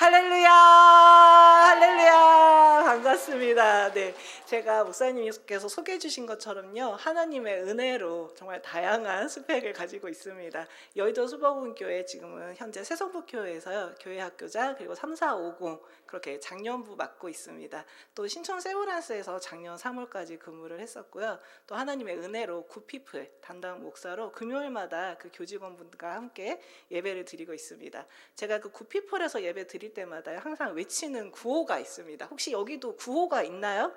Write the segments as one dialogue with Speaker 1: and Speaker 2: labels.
Speaker 1: 할렐루야, 할렐루야, 반갑습니다. 네, 제가 목사님께서 소개해 주신 것처럼요, 하나님의 은혜로 정말 다양한 스펙을 가지고 있습니다. 여의도 수복음교회 지금은 현재 새성북교회에서요, 교회학교장 그리고 3450 그렇게 장년부 맡고 있습니다. 또 신촌 세브란스에서 작년 3월까지 근무를 했었고요. 또 하나님의 은혜로 굿피플 담당 목사로 금요일마다 그 교직원분들과 함께 예배를 드리고 있습니다. 제가 그 굿피플에서 예배 드릴 때마다 항상 외치는 구호가 있습니다. 혹시 여기도 구호가 있나요?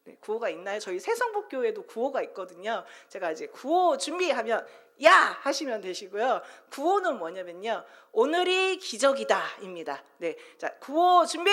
Speaker 1: 네, 구호가 있나요? 저희 새성북교회도 구호가 있거든요. 제가 이제 구호 준비하면 야! 하시면 되시고요. 구호는 뭐냐면요, 오늘이 기적이다입니다. 네, 자, 구호 준비!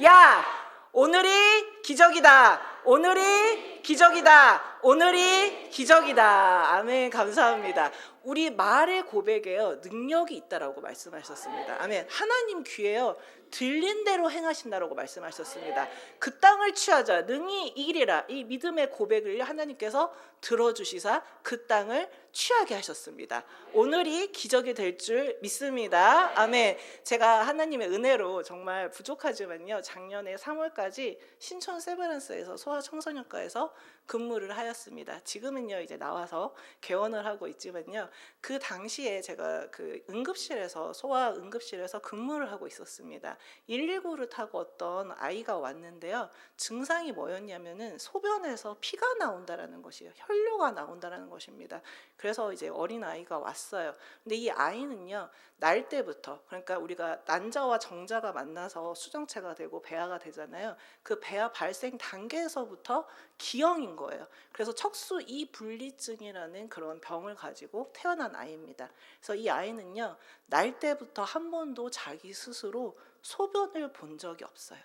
Speaker 1: 야! 오늘이 기적이다. 오늘이 기적이다. 오늘이 기적이다. 아멘. 감사합니다. 우리 말의 고백에요, 능력이 있다라고 말씀하셨습니다. 아멘. 하나님 귀에요, 들린 대로 행하신다라고 말씀하셨습니다. 그 땅을 취하자 능히 이기리라, 이 믿음의 고백을 하나님께서 들어주시사 그 땅을 취하게 하셨습니다. 오늘이 기적이 될 줄 믿습니다. 아멘. 제가 하나님의 은혜로 정말 부족하지만요, 작년에 3월까지 신촌 세브란스에서 소아청소년과에서 근무를 하였습니다. 지금은요 이제 나와서 개원을 하고 있지만요, 그 당시에 제가 그 응급실에서, 소아 응급실에서 근무를 하고 있었습니다. 119를 타고 어떤 아이가 왔는데요, 증상이 뭐였냐면은 소변에서 피가 나온다라는 것이에요. 혈뇨가 나온다라는 것입니다. 그래서 이제 어린 아이가 왔어요. 근데 이 아이는요, 날 때부터, 그러니까 우리가 난자와 정자가 만나서 수정체가 되고 배아가 되잖아요. 그 배아 발생 단계에서부터 기형인 거예요. 그래서 척수 이분리증이라는 그런 병을 가지고 태어난 아이입니다. 그래서 이 아이는요, 날 때부터 한 번도 자기 스스로 소변을 본 적이 없어요.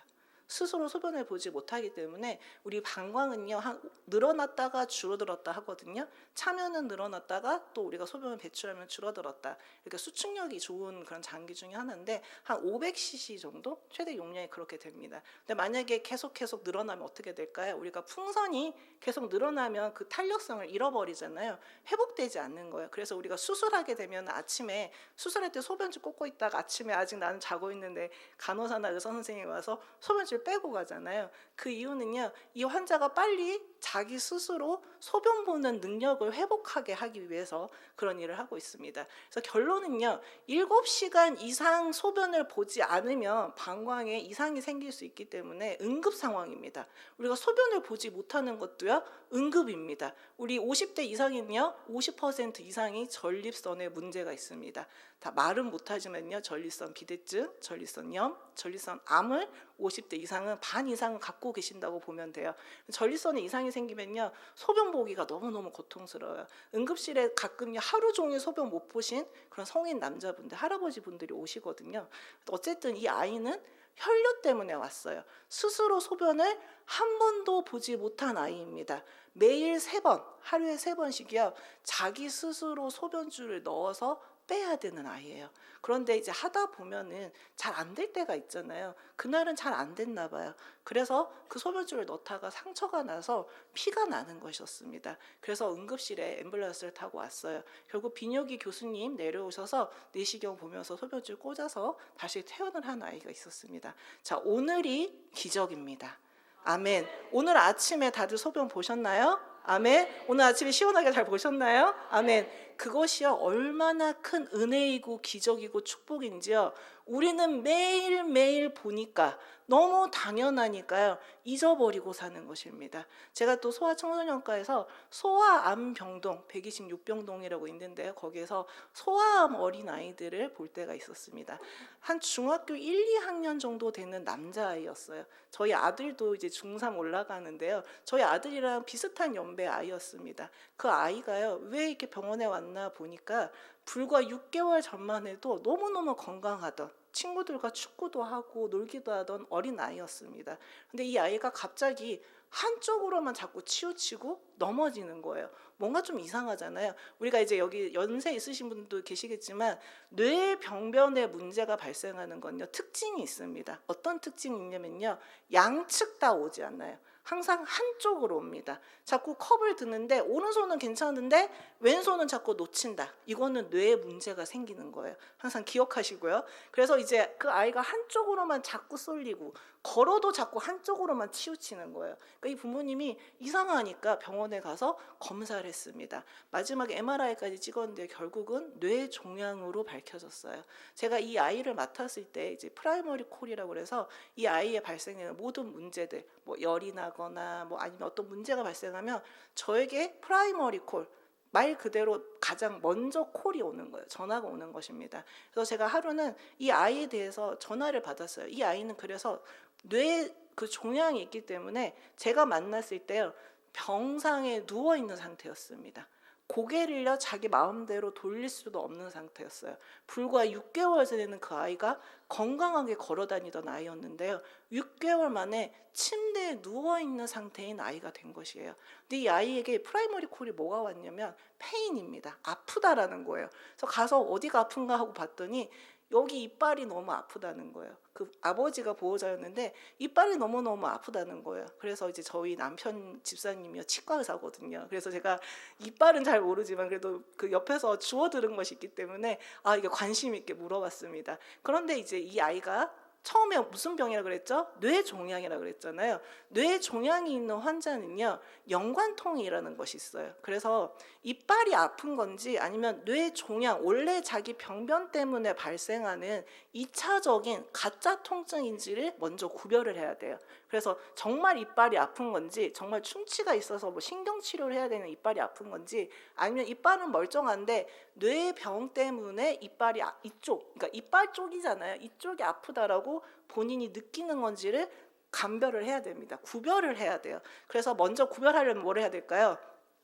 Speaker 1: 스스로 소변을 보지 못하기 때문에 우리 방광은요, 늘어났다가 줄어들었다 하거든요. 차면은 늘어났다가 또 우리가 소변을 배출하면 줄어들었다. 이렇게 수축력이 좋은 그런 장기 중에 하나인데 한 500cc 정도 최대 용량이 그렇게 됩니다. 근데 만약에 계속 늘어나면 어떻게 될까요? 우리가 풍선이 계속 늘어나면 그 탄력성을 잃어버리잖아요. 회복되지 않는 거예요. 그래서 우리가 수술하게 되면 아침에 수술할 때 소변줄 꽂고 있다가 아침에 아직 나는 자고 있는데 간호사나 의사 선생님이 와서 소변줄 빼고 가잖아요. 그 이유는요, 이 환자가 빨리 자기 스스로 소변 보는 능력을 회복하게 하기 위해서 그런 일을 하고 있습니다. 그래서 결론은요, 7시간 이상 소변을 보지 않으면 방광에 이상이 생길 수 있기 때문에 응급 상황입니다. 우리가 소변을 보지 못하는 것도요, 응급입니다. 우리 50대 이상은요, 50% 이상이 전립선에 문제가 있습니다. 다 말은 못하지만요, 전립선 비대증, 전립선염, 전립선암을 50대 이상은 반 이상은 갖고 계신다고 보면 돼요. 전립선에 이상이 생기면요, 소변 보기가 너무너무 고통스러워요. 응급실에 가끔요, 하루 종일 소변 못 보신 그런 성인 남자분들, 할아버지 분들이 오시거든요. 어쨌든 이 아이는 혈뇨 때문에 왔어요. 스스로 소변을 한 번도 보지 못한 아이입니다. 매일 3번, 하루에 3번씩이요, 자기 스스로 소변줄을 넣어서 빼야 되는 아이예요. 그런데 이제 하다 보면은 잘 안 될 때가 있잖아요. 그날은 잘 안 됐나 봐요. 그래서 그 소변줄을 넣다가 상처가 나서 피가 나는 것이었습니다. 그래서 응급실에 앰뷸런스를 타고 왔어요. 결국 비뇨기 교수님 내려오셔서 내시경 보면서 소변줄 꽂아서 다시 퇴원을 한 아이가 있었습니다. 자, 오늘이 기적입니다. 아멘. 오늘 아침에 다들 소변 보셨나요? 아멘. 오늘 아침에 시원하게 잘 보셨나요? 아멘. 그것이요, 얼마나 큰 은혜이고 기적이고 축복인지요, 우리는 매일매일 보니까 너무 당연하니까요, 잊어버리고 사는 것입니다. 제가 또 소아청소년과에서 소아암병동 126병동이라고 있는데요, 거기에서 소아암 어린아이들을 볼 때가 있었습니다. 한 중학교 1, 2학년 정도 되는 남자아이였어요. 저희 아들도 이제 중3 올라가는데요, 저희 아들이랑 비슷한 연배 아이였습니다. 그 아이가요, 왜 이렇게 병원에 왔나 보니까 불과 6개월 전만 해도 너무너무 건강하던, 친구들과 축구도 하고 놀기도 하던 어린 아이였습니다. 근데 이 아이가 갑자기 한쪽으로만 자꾸 치우치고 넘어지는 거예요. 뭔가 좀 이상하잖아요. 우리가 이제 여기 연세 있으신 분도 계시겠지만 뇌병변에 문제가 발생하는 건요, 특징이 있습니다. 어떤 특징이 있냐면요, 양측 다 오지 않아요. 항상 한쪽으로 옵니다. 자꾸 컵을 드는데 오른손은 괜찮은데 왼손은 자꾸 놓친다. 이거는 뇌에 문제가 생기는 거예요. 항상 기억하시고요. 그래서 이제 그 아이가 한쪽으로만 자꾸 쏠리고 걸어도 자꾸 한쪽으로만 치우치는 거예요. 그러니까 이 부모님이 이상하니까 병원에 가서 검사를 했습니다. 마지막에 MRI까지 찍었는데 결국은 뇌 종양으로 밝혀졌어요. 제가 이 아이를 맡았을 때 이제 프라이머리 콜이라고 그래서 이 아이에 발생하는 모든 문제들, 뭐 열이 나거나 뭐 아니면 어떤 문제가 발생하면 저에게 프라이머리 콜, 말 그대로 가장 먼저 콜이 오는 거예요. 전화가 오는 것입니다. 그래서 제가 하루는 이 아이에 대해서 전화를 받았어요. 이 아이는 그래서 뇌 그 종양이 있기 때문에 제가 만났을 때요, 병상에 누워 있는 상태였습니다. 고개를요 자기 마음대로 돌릴 수도 없는 상태였어요. 불과 6개월 되는 그 아이가 건강하게 걸어 다니던 아이였는데요, 6개월 만에 침대에 누워있는 상태인 아이가 된 것이에요. 근데 이 아이에게 프라이머리 콜이 뭐가 왔냐면 페인입니다. 아프다라는 거예요. 그래서 가서 어디가 아픈가 하고 봤더니 여기 이빨이 너무 아프다는 거예요. 그 아버지가 보호자였는데 이빨이 너무너무 아프다는 거예요. 그래서 이제 저희 남편 집사님이요, 치과 의사거든요. 그래서 제가 이빨은 잘 모르지만 그래도 그 옆에서 주워 들은 것이 있기 때문에 이게 관심 있게 물어봤습니다. 그런데 이제 이 아이가 처음에 무슨 병이라고 그랬죠? 뇌종양이라고 그랬잖아요. 뇌종양이 있는 환자는요, 연관통이라는 것이 있어요. 그래서 이빨이 아픈 건지 아니면 뇌종양, 원래 자기 병변 때문에 발생하는 2차적인 가짜 통증인지를 먼저 구별을 해야 돼요. 그래서 정말 이빨이 아픈 건지, 정말 충치가 있어서 뭐 신경치료를 해야 되는 이빨이 아픈 건지, 아니면 이빨은 멀쩡한데 뇌병 때문에 이빨이 이쪽, 그러니까 이빨 쪽이잖아요. 이쪽이 아프다라고 본인이 느끼는 건지를 감별을 해야 됩니다. 구별을 해야 돼요. 그래서 먼저 구별하려면 뭘 해야 될까요?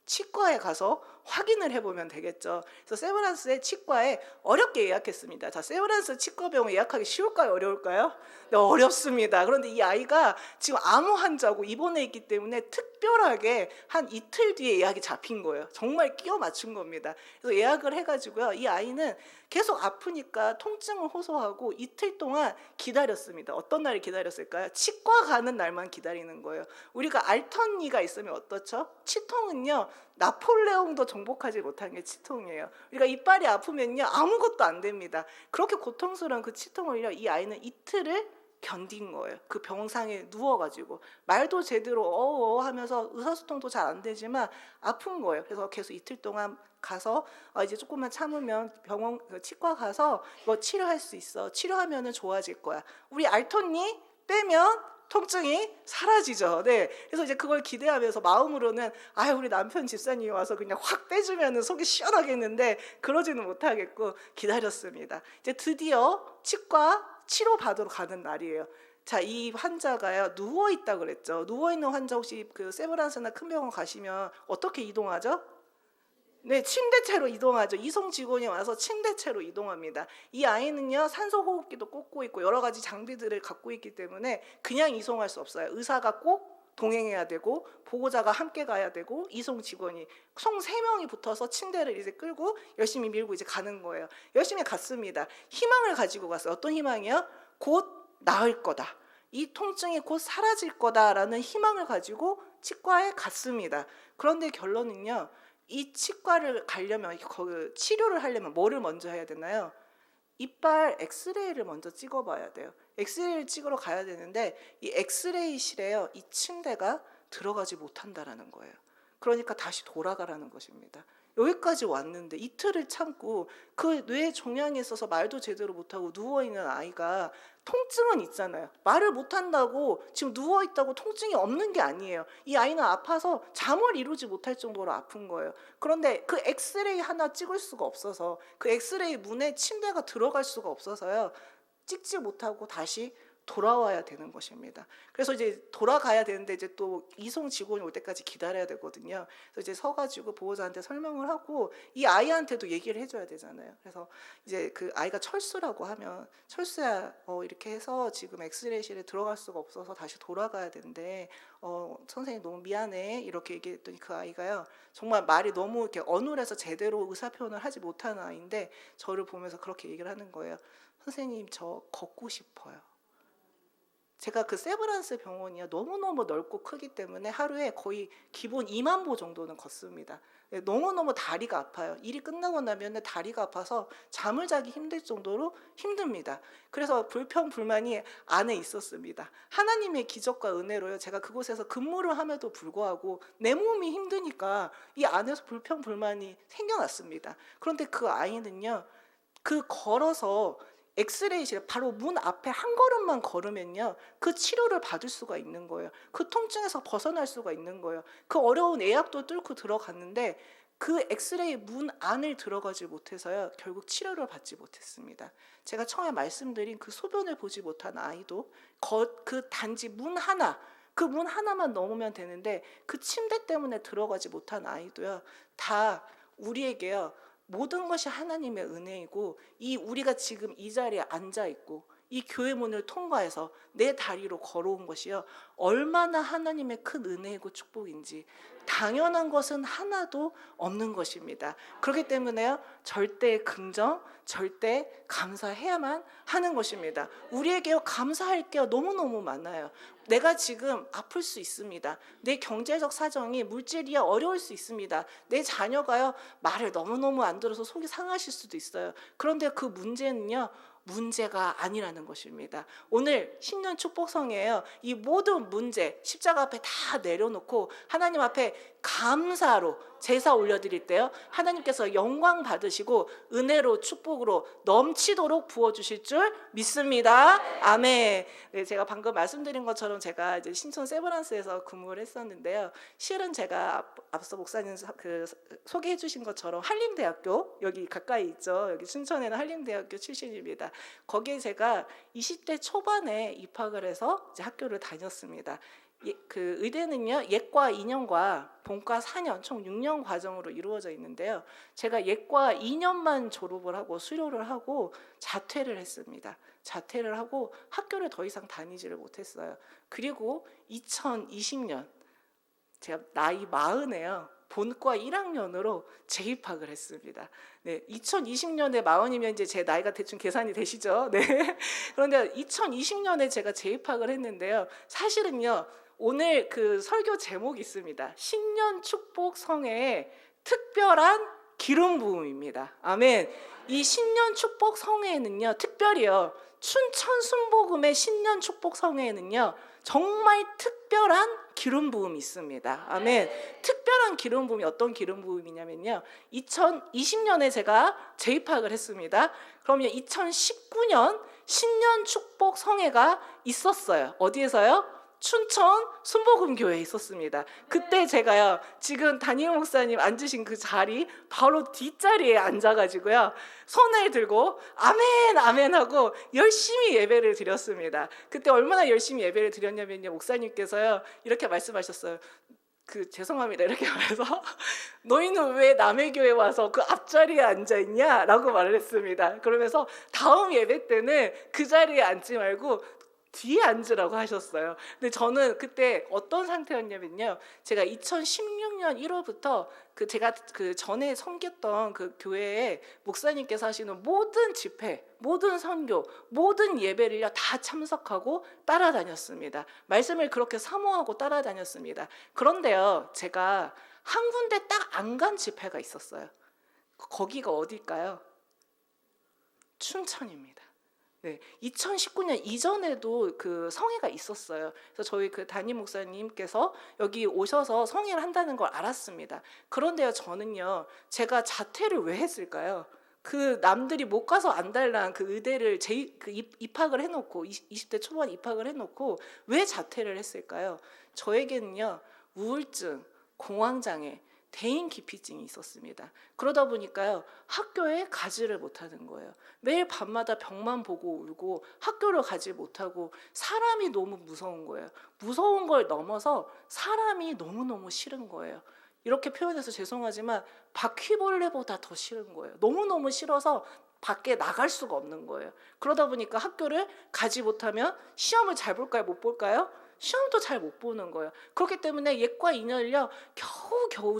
Speaker 1: 치과에 가서 확인을 해보면 되겠죠. 그래서 세브란스의 치과에 어렵게 예약했습니다. 자, 세브란스 치과병원 예약하기 쉬울까요? 어려울까요? 네, 어렵습니다. 그런데 이 아이가 지금 암 환자고 입원해 있기 때문에 특별하게 한 이틀 뒤에 예약이 잡힌 거예요. 정말 끼워 맞춘 겁니다. 그래서 예약을 해가지고요, 이 아이는 계속 아프니까 통증을 호소하고 이틀 동안 기다렸습니다. 어떤 날을 기다렸을까요? 치과 가는 날만 기다리는 거예요. 우리가 알턴니가 있으면 어떻죠? 치통은요, 나폴레옹도 정복하지 못한 게 치통이에요. 우리가 이빨이 아프면요 아무것도 안 됩니다. 그렇게 고통스러운 그 치통을요, 이 아이는 이틀을 견딘 거예요. 그 병상에 누워가지고 말도 제대로 어어 하면서 의사소통도 잘 안 되지만 아픈 거예요. 그래서 계속 이틀 동안 가서 이제 조금만 참으면 병원 치과 가서 이거 치료할 수 있어. 치료하면은 좋아질 거야. 우리 알토니 빼면 통증이 사라지죠. 네. 그래서 이제 그걸 기대하면서 마음으로는 우리 남편 집사님이 와서 그냥 확 빼주면은 속이 시원하겠는데 그러지는 못하겠고 기다렸습니다. 이제 드디어 치과 치료 받으러 가는 날이에요. 자, 이 환자가요 누워 있다 그랬죠. 누워 있는 환자 혹시 그 세브란스나 큰 병원 가시면 어떻게 이동하죠? 네, 침대채로 이동하죠. 이송 직원이 와서 침대채로 이동합니다. 이 아이는요 산소 호흡기도 꽂고 있고 여러 가지 장비들을 갖고 있기 때문에 그냥 이송할 수 없어요. 의사가 꼭 동행해야 되고 보호자가 함께 가야 되고 이송 직원이 총 3명이 붙어서 침대를 이제 끌고 열심히 밀고 이제 가는 거예요. 열심히 갔습니다. 희망을 가지고 갔어요. 어떤 희망이요? 곧 나을 거다. 이 통증이 곧 사라질 거다라는 희망을 가지고 치과에 갔습니다. 그런데 결론은요, 이 치과를 가려면 치료를 하려면 뭐를 먼저 해야 되나요? 이빨 엑스레이를 먼저 찍어봐야 돼요. 엑스레이를 찍으러 가야 되는데 이 엑스레이실에요, 이 침대가 들어가지 못한다라는 거예요. 그러니까 다시 돌아가라는 것입니다. 여기까지 왔는데 이틀을 참고 그 뇌 종양이 있어서 말도 제대로 못하고 누워있는 아이가 통증은 있잖아요. 말을 못한다고 지금 누워있다고 통증이 없는 게 아니에요. 이 아이는 아파서 잠을 이루지 못할 정도로 아픈 거예요. 그런데 그 엑스레이 하나 찍을 수가 없어서 그 엑스레이 문에 침대가 들어갈 수가 없어서요, 찍지 못하고 다시 돌아와야 되는 것입니다. 그래서 이제 돌아가야 되는데 이제 또 이송 직원이 올 때까지 기다려야 되거든요. 그래서 이제 서가지고 보호자한테 설명을 하고 이 아이한테도 얘기를 해줘야 되잖아요. 그래서 이제 그 아이가 철수라고 하면 철수야 이렇게 해서 지금 엑스레이실에 들어갈 수가 없어서 다시 돌아가야 되는데 선생님 너무 미안해 이렇게 얘기했더니 그 아이가요 정말 말이 너무 이렇게 어눌해서 제대로 의사 표현을 하지 못하는 아이인데 저를 보면서 그렇게 얘기를 하는 거예요. 선생님 저 걷고 싶어요. 제가 그 세브란스 병원이요 너무너무 넓고 크기 때문에 하루에 거의 기본 2만 보 정도는 걷습니다. 너무너무 다리가 아파요. 일이 끝나고 나면 다리가 아파서 잠을 자기 힘들 정도로 힘듭니다. 그래서 불평불만이 안에 있었습니다. 하나님의 기적과 은혜로요 제가 그곳에서 근무를 함에도 불구하고 내 몸이 힘드니까 이 안에서 불평불만이 생겨났습니다. 그런데 그 아이는요 그 걸어서 엑스레이실 바로 문 앞에 한 걸음만 걸으면요 그 치료를 받을 수가 있는 거예요. 그 통증에서 벗어날 수가 있는 거예요. 그 어려운 예약도 뚫고 들어갔는데 그 엑스레이 문 안을 들어가지 못해서요 결국 치료를 받지 못했습니다. 제가 처음에 말씀드린 그 소변을 보지 못한 아이도 그 단지 문 하나 그 문 하나만 넘으면 되는데 그 침대 때문에 들어가지 못한 아이도요 다 우리에게요 모든 것이 하나님의 은혜이고 이 우리가 지금 이 자리에 앉아 있고 이 교회 문을 통과해서 내 다리로 걸어온 것이요 얼마나 하나님의 큰 은혜이고 축복인지 당연한 것은 하나도 없는 것입니다. 그렇기 때문에요 절대 긍정, 절대 감사해야만 하는 것입니다. 우리에게요 감사할 게 너무너무 많아요. 내가 지금 아플 수 있습니다. 내 경제적 사정이 물질이 어려울 수 있습니다. 내 자녀가요 말을 너무너무 안 들어서 속이 상하실 수도 있어요. 그런데 그 문제는요 문제가 아니라는 것입니다. 오늘 신년 축복성이에요. 이 모든 문제 십자가 앞에 다 내려놓고 하나님 앞에 감사로 제사 올려드릴 때요 하나님께서 영광 받으시고 은혜로 축복으로 넘치도록 부어주실 줄 믿습니다. 아멘. 네, 제가 방금 말씀드린 것처럼 제가 이제 신촌 세브란스에서 근무를 했었는데요. 실은 제가 앞서 목사님 소개해 주신 것처럼 한림대학교 여기 가까이 있죠. 여기 신촌에는 한림대학교 출신입니다. 거기에 제가 20대 초반에 입학을 해서 이제 학교를 다녔습니다. 그 의대는요 예과 2년과 본과 4년 총 6년 과정으로 이루어져 있는데요. 제가 예과 2년만 졸업을 하고 수료를 하고 자퇴를 했습니다. 자퇴를 하고 학교를 더 이상 다니지를 못했어요. 그리고 2020년 제가 나이 40에요. 본과 1학년으로 재입학을 했습니다. 네, 2020년에 40이면 이제 제 나이가 대충 계산이 되시죠? 네. 그런데 2020년에 제가 재입학을 했는데요. 사실은요. 오늘 그 설교 제목이 있습니다. 신년 축복 성회의 특별한 기름 부음입니다. 아멘. 이 신년 축복 성회에는요. 특별히요. 춘천 순복음의 신년 축복 성회에는요. 정말 특별한 기름 부음이 있습니다. 아멘. 특별한 기름 부음이 어떤 기름 부음이냐면요. 2020년에 제가 재입학을 했습니다. 그러면 2019년 신년 축복 성회가 있었어요. 어디에서요? 춘천 순복음교회에 있었습니다. 그때 제가요 지금 담임 목사님 앉으신 그 자리 바로 뒷자리에 앉아가지고요 손을 들고 아멘 아멘 하고 열심히 예배를 드렸습니다. 그때 얼마나 열심히 예배를 드렸냐면요 목사님께서요 이렇게 말씀하셨어요. 죄송합니다 이렇게 말해서 너희는 왜 남의 교회 와서 그 앞자리에 앉아있냐 라고 말을 했습니다. 그러면서 다음 예배 때는 그 자리에 앉지 말고 뒤에 앉으라고 하셨어요. 근데 저는 그때 어떤 상태였냐면요. 제가 2016년 1월부터 제가 전에 섬겼던 그 교회에 목사님께서 하시는 모든 집회, 모든 선교, 모든 예배를요 다 참석하고 따라다녔습니다. 말씀을 그렇게 사모하고 따라다녔습니다. 그런데요, 제가 한 군데 딱 안 간 집회가 있었어요. 거기가 어딜까요? 춘천입니다. 네, 2019년 이전에도 그 성회가 있었어요. 그래서 저희 그 담임 목사님께서 여기 오셔서 성회를 한다는 걸 알았습니다. 그런데요, 저는요, 제가 자퇴를 왜 했을까요? 그 남들이 못 가서 안달난 그 의대를 입학을 해놓고 20대 초반 입학을 해놓고 왜 자퇴를 했을까요? 저에게는요, 우울증, 공황장애, 대인 기피증이 있었습니다. 그러다 보니까요, 학교에 가지를 못하는 거예요. 매일 밤마다 벽만 보고 울고 학교를 가지 못하고 사람이 너무 무서운 거예요. 무서운 걸 넘어서 사람이 너무너무 싫은 거예요. 이렇게 표현해서 죄송하지만 바퀴벌레보다 더 싫은 거예요. 너무너무 싫어서 밖에 나갈 수가 없는 거예요. 그러다 보니까 학교를 가지 못하면 시험을 잘 볼까요? 못 볼까요? 시험도 잘 못 보는 거예요. 그렇기 때문에 예과 2년을요 겨우겨우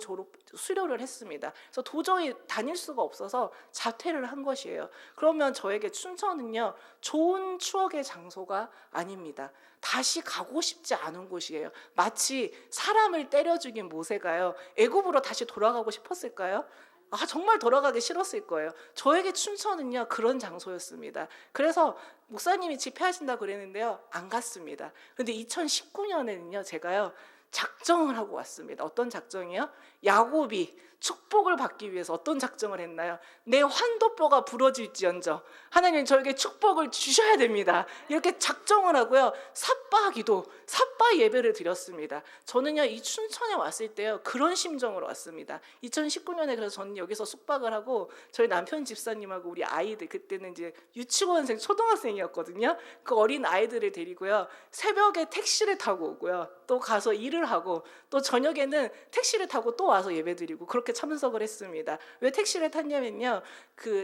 Speaker 1: 수료를 했습니다. 그래서 도저히 다닐 수가 없어서 자퇴를 한 것이에요. 그러면 저에게 춘천은요 좋은 추억의 장소가 아닙니다. 다시 가고 싶지 않은 곳이에요. 마치 사람을 때려 죽인 모세가요 애굽으로 다시 돌아가고 싶었을까요? 정말 돌아가기 싫었을 거예요. 저에게 춘천은요 그런 장소였습니다. 그래서 목사님이 집회하신다고 그랬는데요 안 갔습니다. 그런데 2019년에는요 제가요 작정을 하고 왔습니다. 어떤 작정이요? 야곱이 축복을 받기 위해서 어떤 작정을 했나요? 내 환도뼈가 부러질지언정 하나님 저에게 축복을 주셔야 됩니다. 이렇게 작정을 하고요 삿바 기도, 삿바 예배를 드렸습니다. 저는요 이 춘천에 왔을 때요 그런 심정으로 왔습니다. 2019년에 그래서 저는 여기서 숙박을 하고 저희 남편 집사님하고 우리 아이들, 그때는 이제 유치원생 초등학생이었거든요. 그 어린 아이들을 데리고요 새벽에 택시를 타고 오고요 또 가서 일을 하고 또 저녁에는 택시를 타고 또 와서 예배드리고 그렇게 참석을 했습니다. 왜 택시를 탔냐면요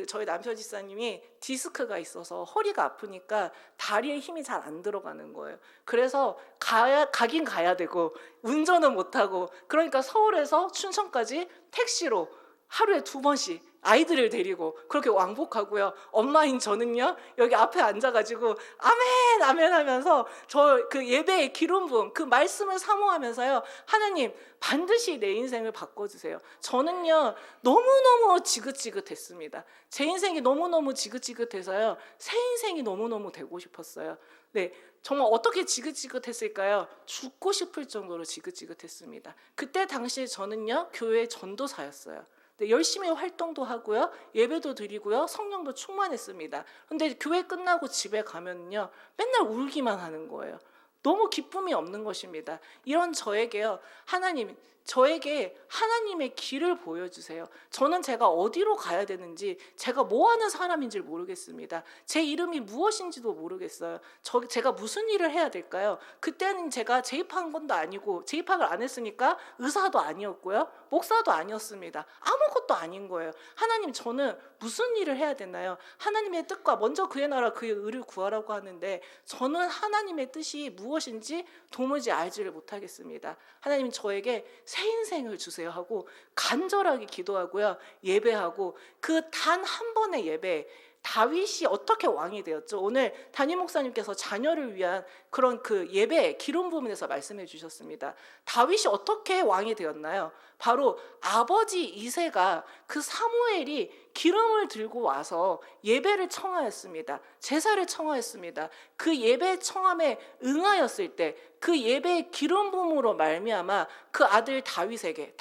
Speaker 1: 저희 남편 집사님이 디스크가 있어서 허리가 아프니까 다리에 힘이 잘 안 들어가는 거예요. 그래서 가긴 가야 되고 운전은 못하고 그러니까 서울에서 춘천까지 택시로 하루에 2번씩 아이들을 데리고 그렇게 왕복하고요. 엄마인 저는요 여기 앞에 앉아가지고 아멘 아멘 하면서 저 그 예배의 기름 부음 그 말씀을 사모하면서요 하나님 반드시 내 인생을 바꿔주세요. 저는요 너무너무 지긋지긋했습니다. 제 인생이 너무너무 지긋지긋해서요 새 인생이 너무너무 되고 싶었어요. 네, 정말 어떻게 지긋지긋했을까요? 죽고 싶을 정도로 지긋지긋했습니다. 그때 당시에 저는요 교회 전도사였어요. 네, 열심히 활동도 하고요 예배도 드리고요 성령도 충만했습니다. 그런데 교회 끝나고 집에 가면요 맨날 울기만 하는 거예요. 너무 기쁨이 없는 것입니다. 이런 저에게요 하나님 저에게 하나님의 길을 보여주세요. 저는 제가 어디로 가야 되는지 제가 뭐 하는 사람인지 모르겠습니다. 제 이름이 무엇인지도 모르겠어요. 제가 무슨 일을 해야 될까요? 그때는 제가 재입한 것도 아니고 재입학을 안 했으니까 의사도 아니었고요 목사도 아니었습니다. 아무것도 아닌 거예요. 하나님 저는 무슨 일을 해야 되나요? 하나님의 뜻과 먼저 그의 나라 그의 의를 구하라고 하는데 저는 하나님의 뜻이 무엇인지 도무지 알지를 못하겠습니다. 하나님 저에게 새 인생을 주세요 하고 간절하게 기도하고요 예배하고 그 단 한 번의 예배 다윗이 어떻게 왕이 되었죠? 오늘 담임 목사님께서 자녀를 위한 그런 그 예배 기름 부음에서 말씀해 주셨습니다. 다윗이 어떻게 왕이 되었나요? 바로 아버지 이새가 그 사무엘이 기름을 들고 와서 예배를 청하였습니다. 제사를 청하였습니다. 그 예배 청함에 응하였을 때 그 예배의 기름 부음으로 말미암아 그 아들 다윗에게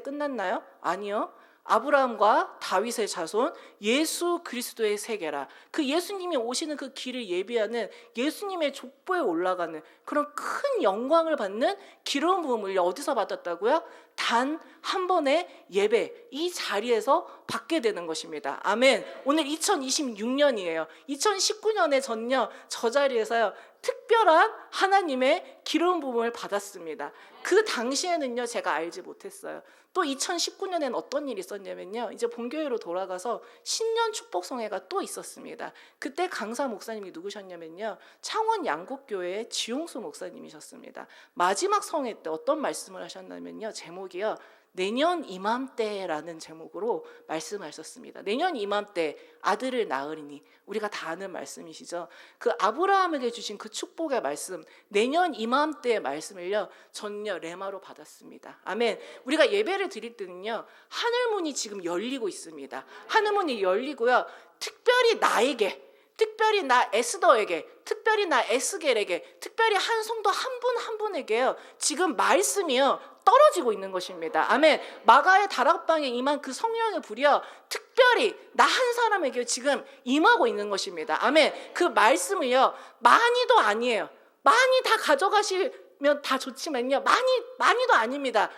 Speaker 1: 끝났나요? 아니요. 아브라함과 다윗의 자손 예수 그리스도의 세계라. 그 예수님이 오시는 그 길을 예비하는 예수님의 족보에 올라가는 그런 큰 영광을 받는 기름 부음을 어디서 받았다고요? 단 한 번의 예배 이 자리에서 받게 되는 것입니다. 아멘. 오늘 2026년이에요. 2019년에 전요 저 자리에서요 특별한 하나님의 기름 부음을 받았습니다. 그 당시에는요 제가 알지 못했어요. 또 2019년에는 어떤 일이 있었냐면요 이제 본교회로 돌아가서 신년 축복성회가 또 있었습니다. 그때 강사 목사님이 누구셨냐면요 창원 양곡교회의 지용수 목사님이셨습니다. 마지막 성회 때 어떤 말씀을 하셨냐면요 제목이요 내년 이맘때라는 제목으로 말씀하셨습니다. 내년 이맘때 아들을 낳으리니 우리가 다 아는 말씀이시죠. 그 아브라함에게 주신 그 축복의 말씀 내년 이맘때의 말씀을요 전요 레마로 받았습니다. 아멘. 우리가 예배를 드릴 때는요 하늘문이 지금 열리고 있습니다. 하늘문이 열리고요 특별히 나에게 특별히 나 에스더에게 특별히 나 에스겔에게 특별히 한 성도 한 분 한 분에게요 지금 말씀이요 떨어지고 있는 것입니다. 아멘. 마가의 다락방에 임한 그 성령의 불이요 특별히 나 한 사람에게 지금 임하고 있는 것입니다. 아멘. 그 말씀을요 많이도 아니에요. 많이 다 가져가시면 다 좋지만요 많이도 아닙니다.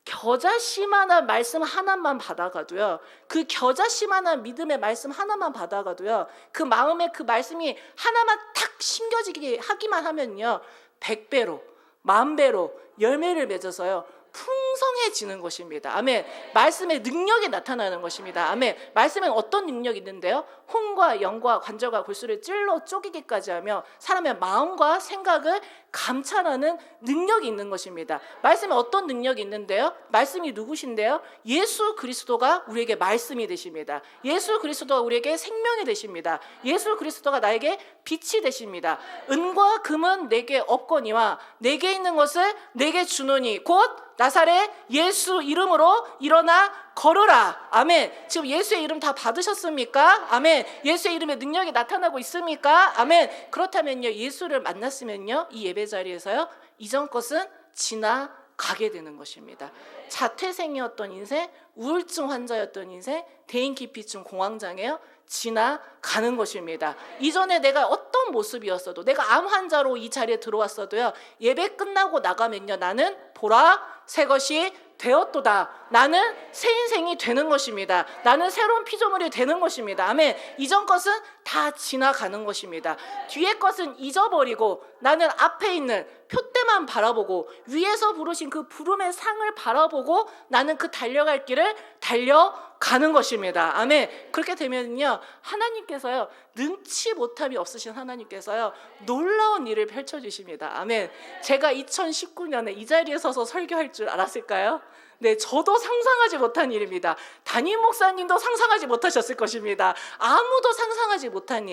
Speaker 1: 겨자씨만한 말씀 하나만 받아가도요, 그 겨자씨만한 믿음의 말씀 하나만 받아가도요, 그 마음에 그 말씀이 하나만 탁 심겨지게 하기만 하면요, 100배로 10,000배로 열매를 맺어서요 풍성해지는 것입니다. 아멘. 말씀의 능력이 나타나는 것입니다. 아멘. 말씀에 어떤 능력이 있는데요, 혼과 영과 관절과 골수를 찔러 쪼개기까지 하며 사람의 마음과 생각을 감찰하는 능력이 있는 것입니다. 말씀에 어떤 능력이 있는데요, 말씀이 누구신데요? 예수 그리스도가 우리에게 말씀이 되십니다. 예수 그리스도가 우리에게 생명이 되십니다. 예수 그리스도가 나에게 빛이 되십니다. 은과 금은 내게 없거니와 내게 있는 것을 내게 주노니 곧 나사렛 예수 이름으로 일어나 걸으라. 아멘. 지금 예수의 이름 다 받으셨습니까? 아멘. 예수의 이름의 능력이 나타나고 있습니까? 아멘. 그렇다면요, 예수를 만났으면요, 이 예배 자리에서요, 이전 것은 지나가게 되는 것입니다. 자퇴생이었던 인생, 우울증 환자였던 인생, 대인기피증 공황장애요, 지나가는 것입니다. 이전에 내가 어떤 모습이었어도, 내가 암 환자로 이 자리에 들어왔어도요, 예배 끝나고 나가면요, 나는 보라 새 것이 되었도다. 나는 새 인생이 되는 것입니다. 나는 새로운 피조물이 되는 것입니다. 아멘. 이전 것은 다 지나가는 것입니다. 뒤의 것은 잊어버리고 나는 앞에 있는 표대만 바라보고 위에서 부르신 그 부름의 상을 바라보고 나는 그 달려갈 길을 달려가는 것입니다. 아멘. 그렇게 되면요, 하나님께서요, 능치 못함이 없으신 하나님께서요, 놀라운 일을 펼쳐주십니다. 아멘. 제가 2019년에 이 자리에 서서 설교할 줄 알았을까요? 네, 저도 상상하지 못한 일입니다. 담임 목사님도 상상하지 못하셨을 것입니다. 아무도 상상하지 못한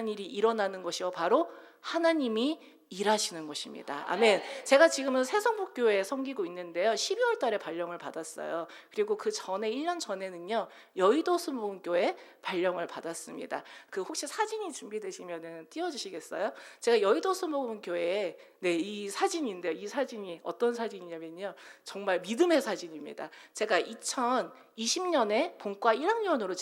Speaker 1: 일이 일어나는 것이요, 바로 하나님이 일하시는 것입니다. 아멘. 제가 지금은 새성북교회에 섬기고 있는데요, 12월 달에 발령을 받았어요. 그리고 그 전에 1년 전에는요, 여의도 순복음교회 발령을 받았습니다. 그 혹시 사진이 준비되시면은 띄워주시겠어요? 제가 여의도 순복음교회에, 네, 이 사진인데요, 이 사진이 어떤 사진이냐면요, 정말 믿음의 사진입니다. 제가 2020년에 본과 1학년으로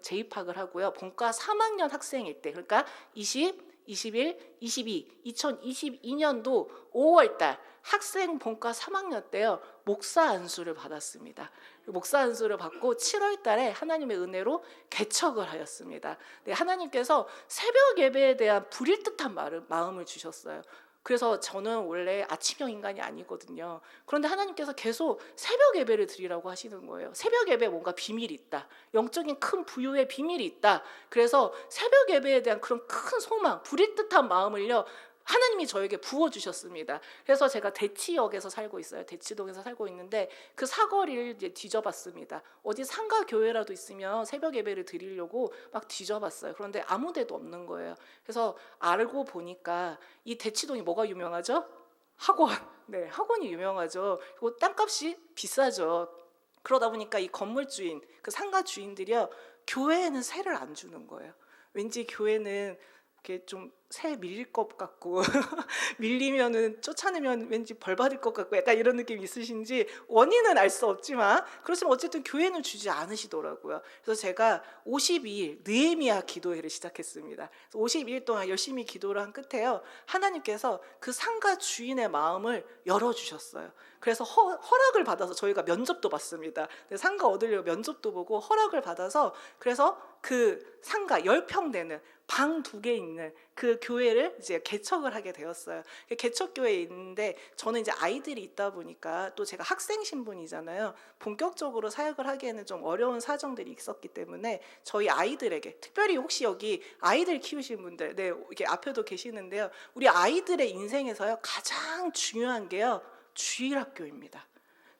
Speaker 1: 재입학을 하고요, 본과 3학년 학생일 때, 그러니까 21, 22, 2022년도 5월달 학생 본과 3학년 때요, 목사 안수를 받았습니다. 목사 안수를 받고 7월달에 하나님의 은혜로 개척을 하였습니다. 네, 하나님께서 새벽 예배에 대한 불일 듯한 마음을 주셨어요. 그래서 저는 원래 아침형 인간이 아니거든요. 그런데 하나님께서 계속 새벽 예배를 드리라고 하시는 거예요. 새벽 예배에 뭔가 비밀이 있다. 영적인 큰 부유의 비밀이 있다. 그래서 새벽 예배에 대한 그런 큰 소망, 불일 듯한 마음을요, 하나님이 저에게 부어주셨습니다. 그래서 제가 대치역에서 살고 있어요. 대치동에서 살고 있는데 그 사거리를 이제 뒤져봤습니다. 어디 상가 교회라도 있으면 새벽 예배를 드리려고 막 뒤져봤어요. 그런데 아무 데도 없는 거예요. 그래서 알고 보니까 이 대치동이 뭐가 유명하죠? 학원. 네, 학원이 유명하죠. 그리고 땅값이 비싸죠. 그러다 보니까 이 건물 주인, 그 상가 주인들이요, 교회에는 세를 안 주는 거예요. 왠지 교회는 이렇게 좀 새 밀릴 것 같고 밀리면은 쫓아내면 왠지 벌 받을 것 같고 약간 이런 느낌이 있으신지 원인은 알 수 없지만 그렇지만 어쨌든 교회는 주지 않으시더라고요. 그래서 제가 52일 느헤미야 기도회를 시작했습니다. 52일 동안 열심히 기도를 한 끝에요, 하나님께서 그 상가 주인의 마음을 열어주셨어요. 그래서 허락을 받아서 저희가 면접도 봤습니다. 상가 얻으려고 면접도 보고 허락을 받아서, 그래서 그 상가 10평 되는 방 2개 있는 그 교회를 이제 개척을 하게 되었어요. 개척교회에 있는데 저는 이제 아이들이 있다 보니까 또 제가 학생 신분이잖아요. 본격적으로 사역을 하기에는 좀 어려운 사정들이 있었기 때문에 저희 아이들에게, 특별히 혹시 여기 아이들 키우신 분들, 네, 이렇게 앞에도 계시는데요, 우리 아이들의 인생에서요, 가장 중요한 게요, 주일학교입니다.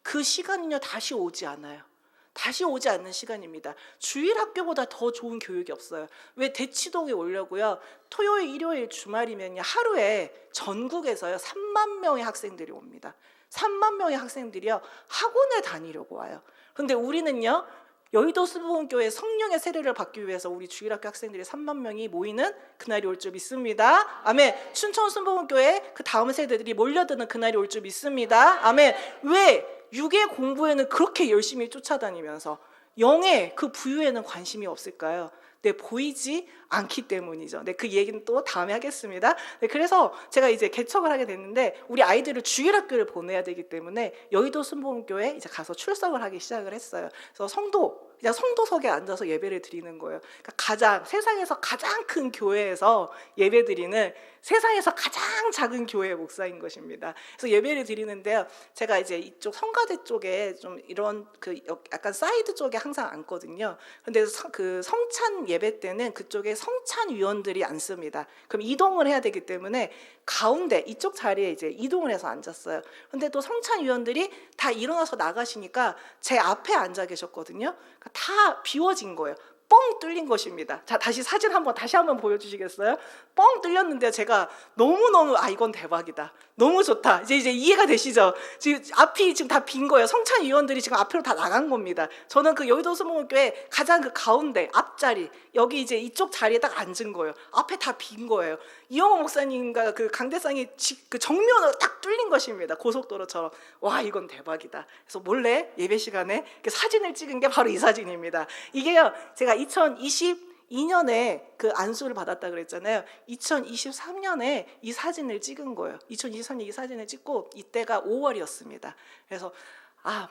Speaker 1: 그 시간은요, 다시 오지 않아요. 다시 오지 않는 시간입니다. 주일학교보다 더 좋은 교육이 없어요. 왜 대치동에 오려고요, 토요일, 일요일, 주말이면 하루에 전국에서요 3만 명의 학생들이 옵니다. 3만 명의 학생들이요 학원에 다니려고 와요. 그런데 우리는요, 여의도 순복음교회 성령의 세례를 받기 위해서 우리 주일학교 학생들이 3만 명이 모이는 그날이 올 줄 믿습니다. 아멘. 춘천 순복음교회 그 다음 세대들이 몰려드는 그날이 올 줄 믿습니다. 아멘. 왜? 육의 공부에는 그렇게 열심히 쫓아다니면서 영의 그 부유에는 관심이 없을까요? 네, 보이지 않기 때문이죠. 네, 그 얘기는 또 다음에 하겠습니다. 네, 그래서 제가 이제 개척을 하게 됐는데 우리 아이들을 주일학교를 보내야 되기 때문에 여의도 순복음교회 이제 가서 출석을 하기 시작을 했어요. 그래서 그냥 성도석에 앉아서 예배를 드리는 거예요. 그러니까 세상에서 가장 큰 교회에서 예배드리는 세상에서 가장 작은 교회의 목사인 것입니다. 그래서 예배를 드리는데요. 제가 이제 이쪽 성가대 쪽에 좀 이런 약간 사이드 쪽에 항상 앉거든요. 근데 그 성찬 예배 때는 그쪽에 성찬 위원들이 앉습니다. 그럼 이동을 해야 되기 때문에 가운데 이쪽 자리에 이제 이동을 해서 앉았어요. 근데 또 성찬 위원들이 다 일어나서 나가시니까 제 앞에 앉아 계셨거든요. 그러니까 다 비워진 거예요. 뻥 뚫린 것입니다. 자, 다시 한번 보여주시겠어요? 뻥 뚫렸는데 제가 너무너무 이건 대박이다. 너무 좋다. 이제 이해가 되시죠? 지금 앞이 지금 다 빈 거예요. 성찬 위원들이 지금 앞으로 다 나간 겁니다. 저는 그 여의도 순복음교회 가장 그 가운데 앞자리 여기 이제 이쪽 자리에 딱 앉은 거예요. 앞에 다 빈 거예요. 이영호 목사님과 그 강대상이 그 정면으로 딱 뚫린 것입니다. 고속도로처럼. 와, 이건 대박이다. 그래서 몰래 예배 시간에 사진을 찍은 게 바로 이 사진입니다. 이게요, 제가 2022년에 그 안수를 받았다 그랬잖아요. 2023년에 이 사진을 찍은 거예요. 2023년 이 사진을 찍고 이때가 5월이었습니다. 그래서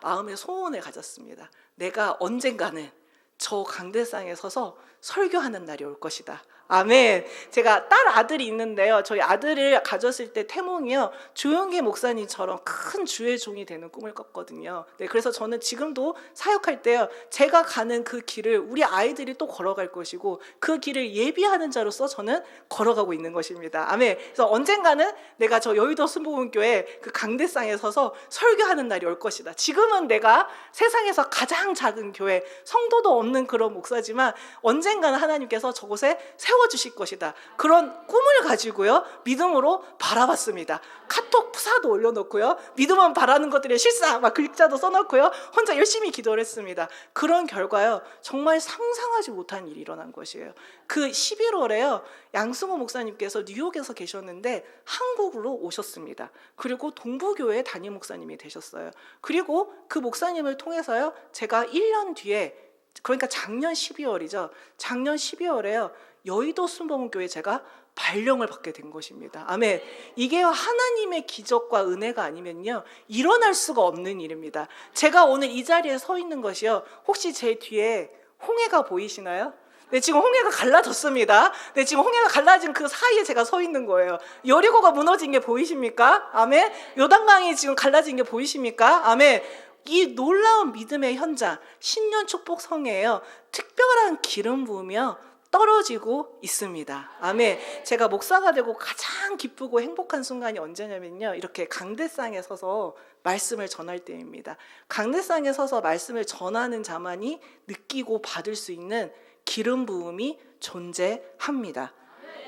Speaker 1: 마음의 소원을 가졌습니다. 내가 언젠가는 저 강대상에 서서 설교하는 날이 올 것이다. 아멘. 제가 딸 아들이 있는데요. 저희 아들을 가졌을 때 태몽이요, 조용기 목사님처럼 큰 주의 종이 되는 꿈을 꿨거든요. 네, 그래서 저는 지금도 사역할 때요, 제가 가는 그 길을 우리 아이들이 또 걸어갈 것이고 그 길을 예비하는 자로서 저는 걸어가고 있는 것입니다. 아멘. 그래서 언젠가는 내가 저 여의도 순복음교회 그 강대상에 서서 설교하는 날이 올 것이다. 지금은 내가 세상에서 가장 작은 교회, 성도도 없는 그런 목사지만 언젠가는 하나님께서 저곳에 세워주실 것이다. 그런 꿈을 가지고요, 믿음으로 바라봤습니다. 카톡 프사도 올려놓고요, 믿음은 바라는 것들의 실사 막 글자도 써놓고요, 혼자 열심히 기도를 했습니다. 그런 결과요, 정말 상상하지 못한 일이 일어난 것이에요. 그 11월에요 양승호 목사님께서 뉴욕에서 계셨는데 한국으로 오셨습니다. 그리고 동부교회 담임 목사님이 되셨어요. 그리고 그 목사님을 통해서요, 제가 1년 뒤에, 그러니까 작년 12월이죠. 작년 12월에요. 여의도 순복음교회 제가 발령을 받게 된 것입니다. 아멘. 이게 하나님의 기적과 은혜가 아니면요, 일어날 수가 없는 일입니다. 제가 오늘 이 자리에 서 있는 것이요, 혹시 제 뒤에 홍해가 보이시나요? 네, 지금 홍해가 갈라졌습니다. 네, 지금 홍해가 갈라진 그 사이에 제가 서 있는 거예요. 여리고가 무너진 게 보이십니까? 아멘. 요단강이 지금 갈라진 게 보이십니까? 아멘. 이 놀라운 믿음의 현장, 신년 축복 성회에요, 특별한 기름 부으며 떨어지고 있습니다. 아멘. 제가 목사가 되고 가장 기쁘고 행복한 순간이 언제냐면요, 이렇게 강대상에 서서 말씀을 전할 때입니다. 강대상에 서서 말씀을 전하는 자만이 느끼고 받을 수 있는 기름 부음이 존재합니다.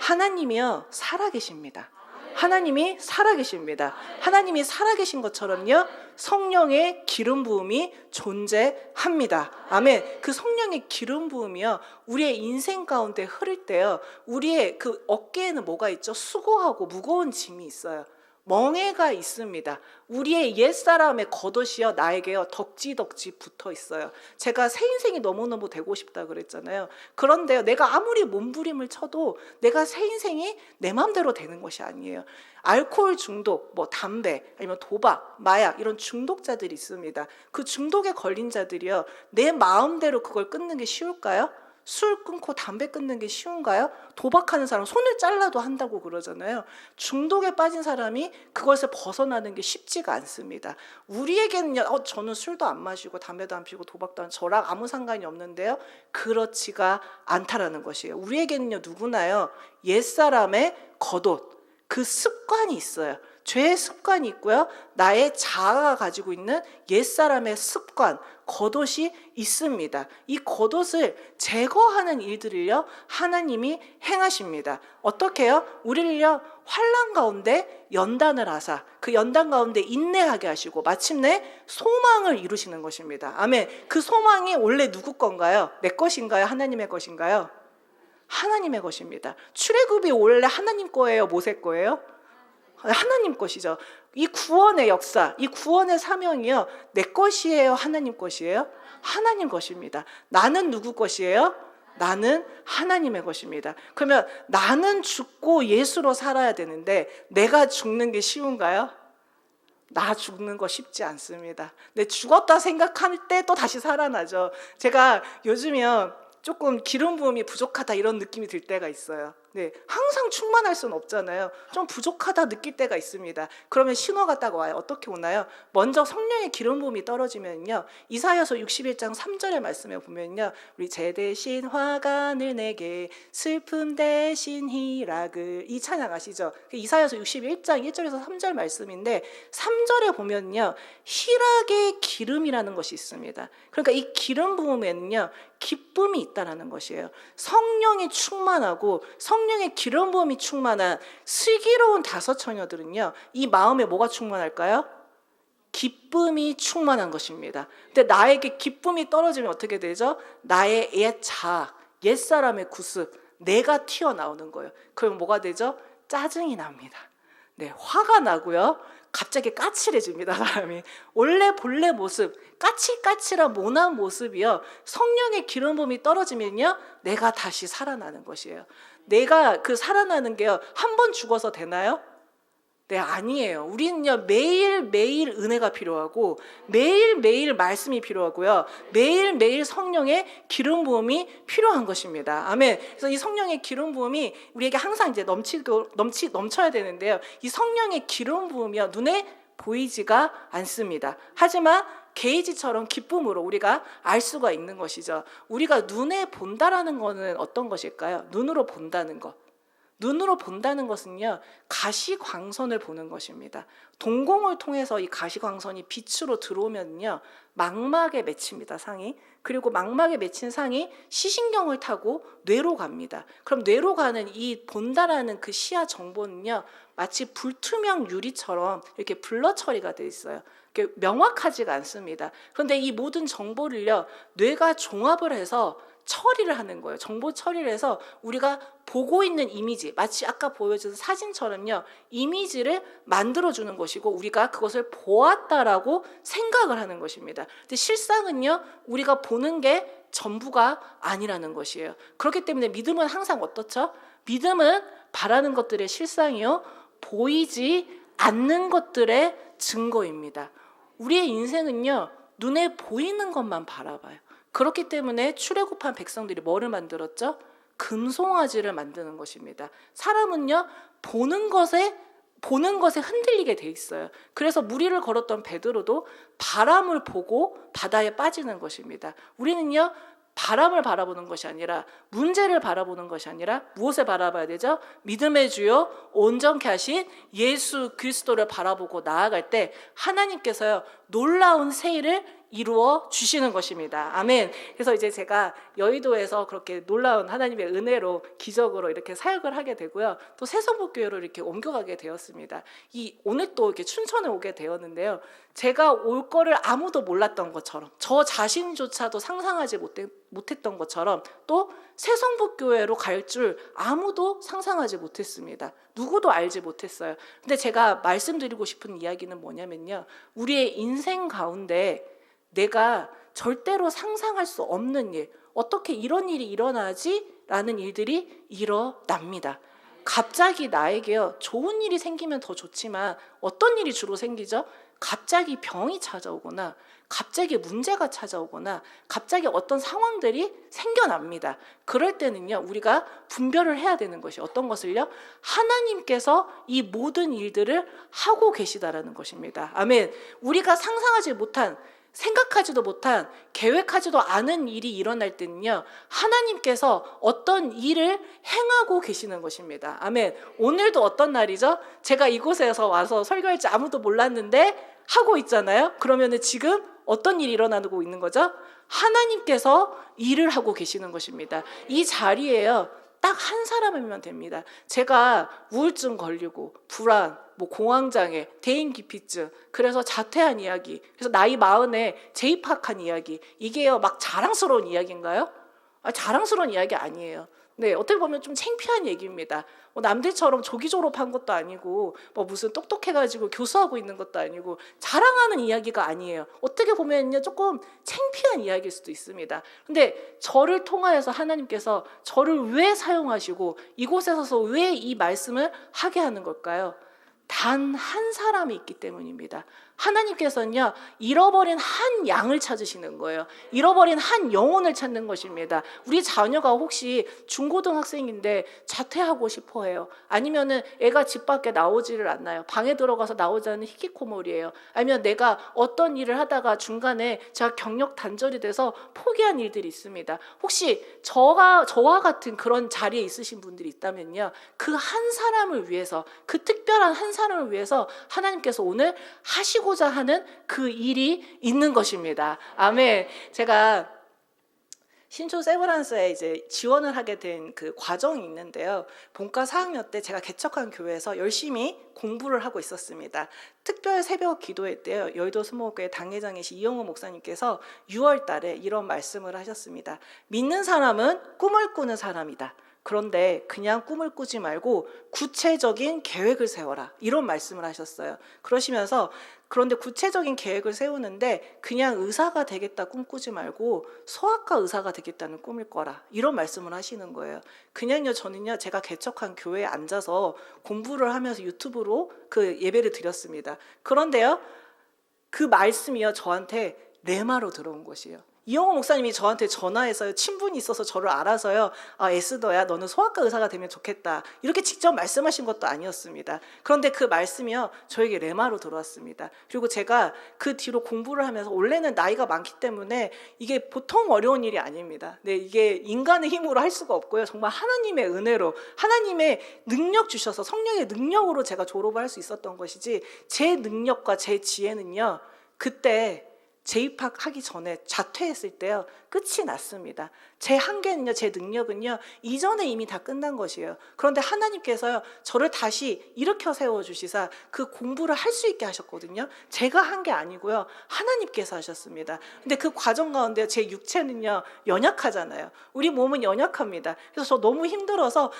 Speaker 1: 하나님이요, 살아계십니다. 하나님이 살아계십니다. 하나님이 살아계신 것처럼요, 성령의 기름 부음이 존재합니다. 아멘. 그 성령의 기름 부음이요, 우리의 인생 가운데 흐를 때요, 우리의 그 어깨에는 뭐가 있죠? 수고하고 무거운 짐이 있어요. 멍에가 있습니다. 우리의 옛사람의 겉옷이요, 나에게요 덕지덕지 붙어 있어요. 제가 새 인생이 너무너무 되고 싶다 그랬잖아요. 그런데요, 내가 아무리 몸부림을 쳐도 내가 새 인생이 내 마음대로 되는 것이 아니에요. 알코올 중독, 담배, 아니면 도박, 마약, 이런 중독자들이 있습니다. 그 중독에 걸린 자들이요, 내 마음대로 그걸 끊는 게 쉬울까요? 술 끊고 담배 끊는 게 쉬운가요? 도박하는 사람 손을 잘라도 한다고 그러잖아요. 중독에 빠진 사람이 그것을 벗어나는 게 쉽지가 않습니다. 우리에게는요, 저는 술도 안 마시고 담배도 안 피우고 도박도 안, 저랑 아무 상관이 없는데요, 그렇지가 않다라는 것이에요. 우리에게는요, 누구나요, 옛사람의 겉옷, 그 습관이 있어요. 죄의 습관이 있고요, 나의 자아가 가지고 있는 옛사람의 습관, 겉옷이 있습니다. 이 겉옷을 제거하는 일들을요, 하나님이 행하십니다. 어떻게 해요? 우리를요, 환난 가운데 연단을 하사 그 연단 가운데 인내하게 하시고 마침내 소망을 이루시는 것입니다. 아멘. 그 소망이 원래 누구 건가요? 내 것인가요? 하나님의 것인가요? 하나님의 것입니다. 출애굽이 원래 하나님 거예요? 모세 거예요? 하나님 것이죠. 이 구원의 역사, 이 구원의 사명이요, 내 것이에요? 하나님 것이에요? 하나님 것입니다. 나는 누구 것이에요? 나는 하나님의 것입니다. 그러면 나는 죽고 예수로 살아야 되는데 내가 죽는 게 쉬운가요? 나 죽는 거 쉽지 않습니다. 근데 죽었다 생각할 때 또 다시 살아나죠. 제가 요즘이요 조금 기름 부음이 부족하다 이런 느낌이 들 때가 있어요. 네, 항상 충만할 수는 없잖아요. 좀 부족하다 느낄 때가 있습니다. 그러면 신호가 딱 와요. 어떻게 오나요? 먼저 성령의 기름 부음이 떨어지면요, 이사야서 61장 3절의 말씀에 보면요, 우리 제 대신 화관을 내게 슬픔 대신 희락을, 이 찬양 아시죠? 이사야서 61장 1절에서 3절 말씀인데 3절에 보면요, 희락의 기름이라는 것이 있습니다. 그러니까 이 기름 부음에는요 기쁨이 있다라는 것이에요. 성령이 충만하고 성령의 기름 부음이 충만한 슬기로운 다섯 처녀들은요, 이 마음에 뭐가 충만할까요? 기쁨이 충만한 것입니다. 근데 나에게 기쁨이 떨어지면 어떻게 되죠? 나의 옛 자아, 옛사람의 구습, 내가 튀어나오는 거예요. 그럼 뭐가 되죠? 짜증이 납니다. 네, 화가 나고요, 갑자기 까칠해집니다. 사람이 원래 본래 모습, 까칠까칠한 모난 모습이요, 성령의 기름 부음이 떨어지면요 내가 다시 살아나는 것이에요. 내가 그 살아나는 게요 한 번 죽어서 되나요? 네, 아니에요. 우리는요 매일매일 은혜가 필요하고 매일매일 말씀이 필요하고요, 매일매일 성령의 기름 부음이 필요한 것입니다. 아멘. 그래서 이 성령의 기름 부음이 우리에게 항상 이제 넘쳐야 되는데요, 이 성령의 기름 부음이요 눈에 보이지가 않습니다. 하지만 게이지처럼 기쁨으로 우리가 알 수가 있는 것이죠. 우리가 눈에 본다라는 것은 어떤 것일까요? 눈으로 본다는 것. 눈으로 본다는 것은요 가시광선을 보는 것입니다. 동공을 통해서 이 가시광선이 빛으로 들어오면요 망막에 맺힙니다, 상이. 그리고 망막에 맺힌 상이 시신경을 타고 뇌로 갑니다. 그럼 뇌로 가는 이 본다라는 그 시야 정보는요 마치 불투명 유리처럼 이렇게 블러 처리가 돼 있어요. 이렇게 명확하지가 않습니다. 그런데 이 모든 정보를요 뇌가 종합을 해서 처리를 하는 거예요. 정보 처리를 해서 우리가 보고 있는 이미지, 마치 아까 보여준 사진처럼요 이미지를 만들어주는 것이고 우리가 그것을 보았다라고 생각을 하는 것입니다. 근데 실상은요 우리가 보는 게 전부가 아니라는 것이에요. 그렇기 때문에 믿음은 항상 어떻죠? 믿음은 바라는 것들의 실상이요 보이지 않는 것들의 증거입니다. 우리의 인생은요 눈에 보이는 것만 바라봐요. 그렇기 때문에 출애굽한 백성들이 뭐를 만들었죠? 금송아지를 만드는 것입니다. 사람은요 보는 것에 흔들리게 돼 있어요. 그래서 무리를 걸었던 베드로도 바람을 보고 바다에 빠지는 것입니다. 우리는요 바람을 바라보는 것이 아니라, 문제를 바라보는 것이 아니라 무엇을 바라봐야 되죠? 믿음의 주요 온전케 하신 예수 그리스도를 바라보고 나아갈 때 하나님께서요 놀라운 새일을 이루어 주시는 것입니다. 아멘. 그래서 이제 제가 여의도에서 그렇게 놀라운 하나님의 은혜로 기적으로 이렇게 사역을 하게 되고요, 또 새성북교회로 이렇게 옮겨가게 되었습니다. 오늘 또 이렇게 춘천에 오게 되었는데요, 제가 올 거를 아무도 몰랐던 것처럼, 저 자신조차도 상상하지 못했던 것처럼, 또 새성북교회로 갈 줄 아무도 상상하지 못했습니다. 누구도 알지 못했어요. 근데 제가 말씀드리고 싶은 이야기는 뭐냐면요, 우리의 인생 가운데 내가 절대로 상상할 수 없는 일, 어떻게 이런 일이 일어나지? 라는 일들이 일어납니다. 갑자기 나에게요 좋은 일이 생기면 더 좋지만 어떤 일이 주로 생기죠? 갑자기 병이 찾아오거나, 갑자기 문제가 찾아오거나, 갑자기 어떤 상황들이 생겨납니다. 그럴 때는요 우리가 분별을 해야 되는 것이 어떤 것을요? 하나님께서 이 모든 일들을 하고 계시다라는 것입니다. 아멘. 우리가 상상하지 못한, 생각하지도 못한, 계획하지도 않은 일이 일어날 때는요 하나님께서 어떤 일을 행하고 계시는 것입니다. 아멘. 오늘도 어떤 날이죠? 제가 이곳에서 와서 설교할지 아무도 몰랐는데 하고 있잖아요. 그러면 지금 어떤 일이 일어나고 있는 거죠? 하나님께서 일을 하고 계시는 것입니다. 이 자리에요 딱 한 사람이면 됩니다. 제가 우울증 걸리고 불안, 공황장애, 대인기피증, 그래서 자퇴한 이야기, 그래서 나이 40에 재입학한 이야기, 이게요 막 자랑스러운 이야기인가요? 자랑스러운 이야기 아니에요. 네, 어떻게 보면 좀 창피한 얘기입니다. 남들처럼 조기 졸업한 것도 아니고 무슨 똑똑해가지고 교수하고 있는 것도 아니고 자랑하는 이야기가 아니에요. 어떻게 보면요 조금 창피한 이야기일 수도 있습니다. 근데 저를 통하여서 하나님께서 저를 왜 사용하시고 이곳에 서서 왜 이 말씀을 하게 하는 걸까요? 단 한 사람이 있기 때문입니다. 하나님께서는요 잃어버린 한 양을 찾으시는 거예요. 잃어버린 한 영혼을 찾는 것입니다. 우리 자녀가 혹시 중고등학생인데 자퇴하고 싶어 해요. 아니면은 애가 집 밖에 나오지를 않나요? 방에 들어가서 나오자는 히키코모리예요. 아니면 내가 어떤 일을 하다가 중간에 제가 경력 단절이 돼서 포기한 일들이 있습니다. 혹시 저와 같은 그런 자리에 있으신 분들이 있다면요 그 한 사람을 위해서, 그 특별한 한 사람을 위해서 하나님께서 오늘 하시고자 하는 그 일이 있는 것입니다. 아멘. 제가 신촌 세브란스에 이제 지원을 하게 된 그 과정이 있는데요. 본과 4학년 때 제가 개척한 교회에서 열심히 공부를 하고 있었습니다. 특별 새벽 기도회 때요. 여의도 수목교회 당회장이신 이영호 목사님께서 6월 달에 이런 말씀을 하셨습니다. 믿는 사람은 꿈을 꾸는 사람이다. 그런데 그냥 꿈을 꾸지 말고 구체적인 계획을 세워라. 이런 말씀을 하셨어요. 그러시면서 그런데 구체적인 계획을 세우는데 그냥 의사가 되겠다 꿈꾸지 말고 소아과 의사가 되겠다는 꿈을 꿔라. 이런 말씀을 하시는 거예요. 그냥요 저는요 제가 개척한 교회에 앉아서 공부를 하면서 유튜브로 그 예배를 드렸습니다. 그런데요 그 말씀이요 저한테 레마로 들어온 것이에요. 이영호 목사님이 저한테 전화해서요 친분이 있어서 저를 알아서요 에스더야 너는 소아과 의사가 되면 좋겠다 이렇게 직접 말씀하신 것도 아니었습니다. 그런데 그 말씀이요 저에게 레마로 들어왔습니다. 그리고 제가 그 뒤로 공부를 하면서 원래는 나이가 많기 때문에 이게 보통 어려운 일이 아닙니다. 네, 이게 인간의 힘으로 할 수가 없고요 정말 하나님의 은혜로 하나님의 능력 주셔서 성령의 능력으로 제가 졸업을 할 수 있었던 것이지 제 능력과 제 지혜는요 그때 재입학하기 전에 자퇴했을 때요 끝이 났습니다. 제 한계는요 제 능력은요 이전에 이미 다 끝난 것이에요. 그런데 하나님께서요 저를 다시 일으켜 세워주시사 그 공부를 할 수 있게 하셨거든요. 제가 한 게 아니고요 하나님께서 하셨습니다. 근데 그 과정 가운데 제 육체는요 연약하잖아요. 우리 몸은 연약합니다. 그래서 저 너무 힘들어서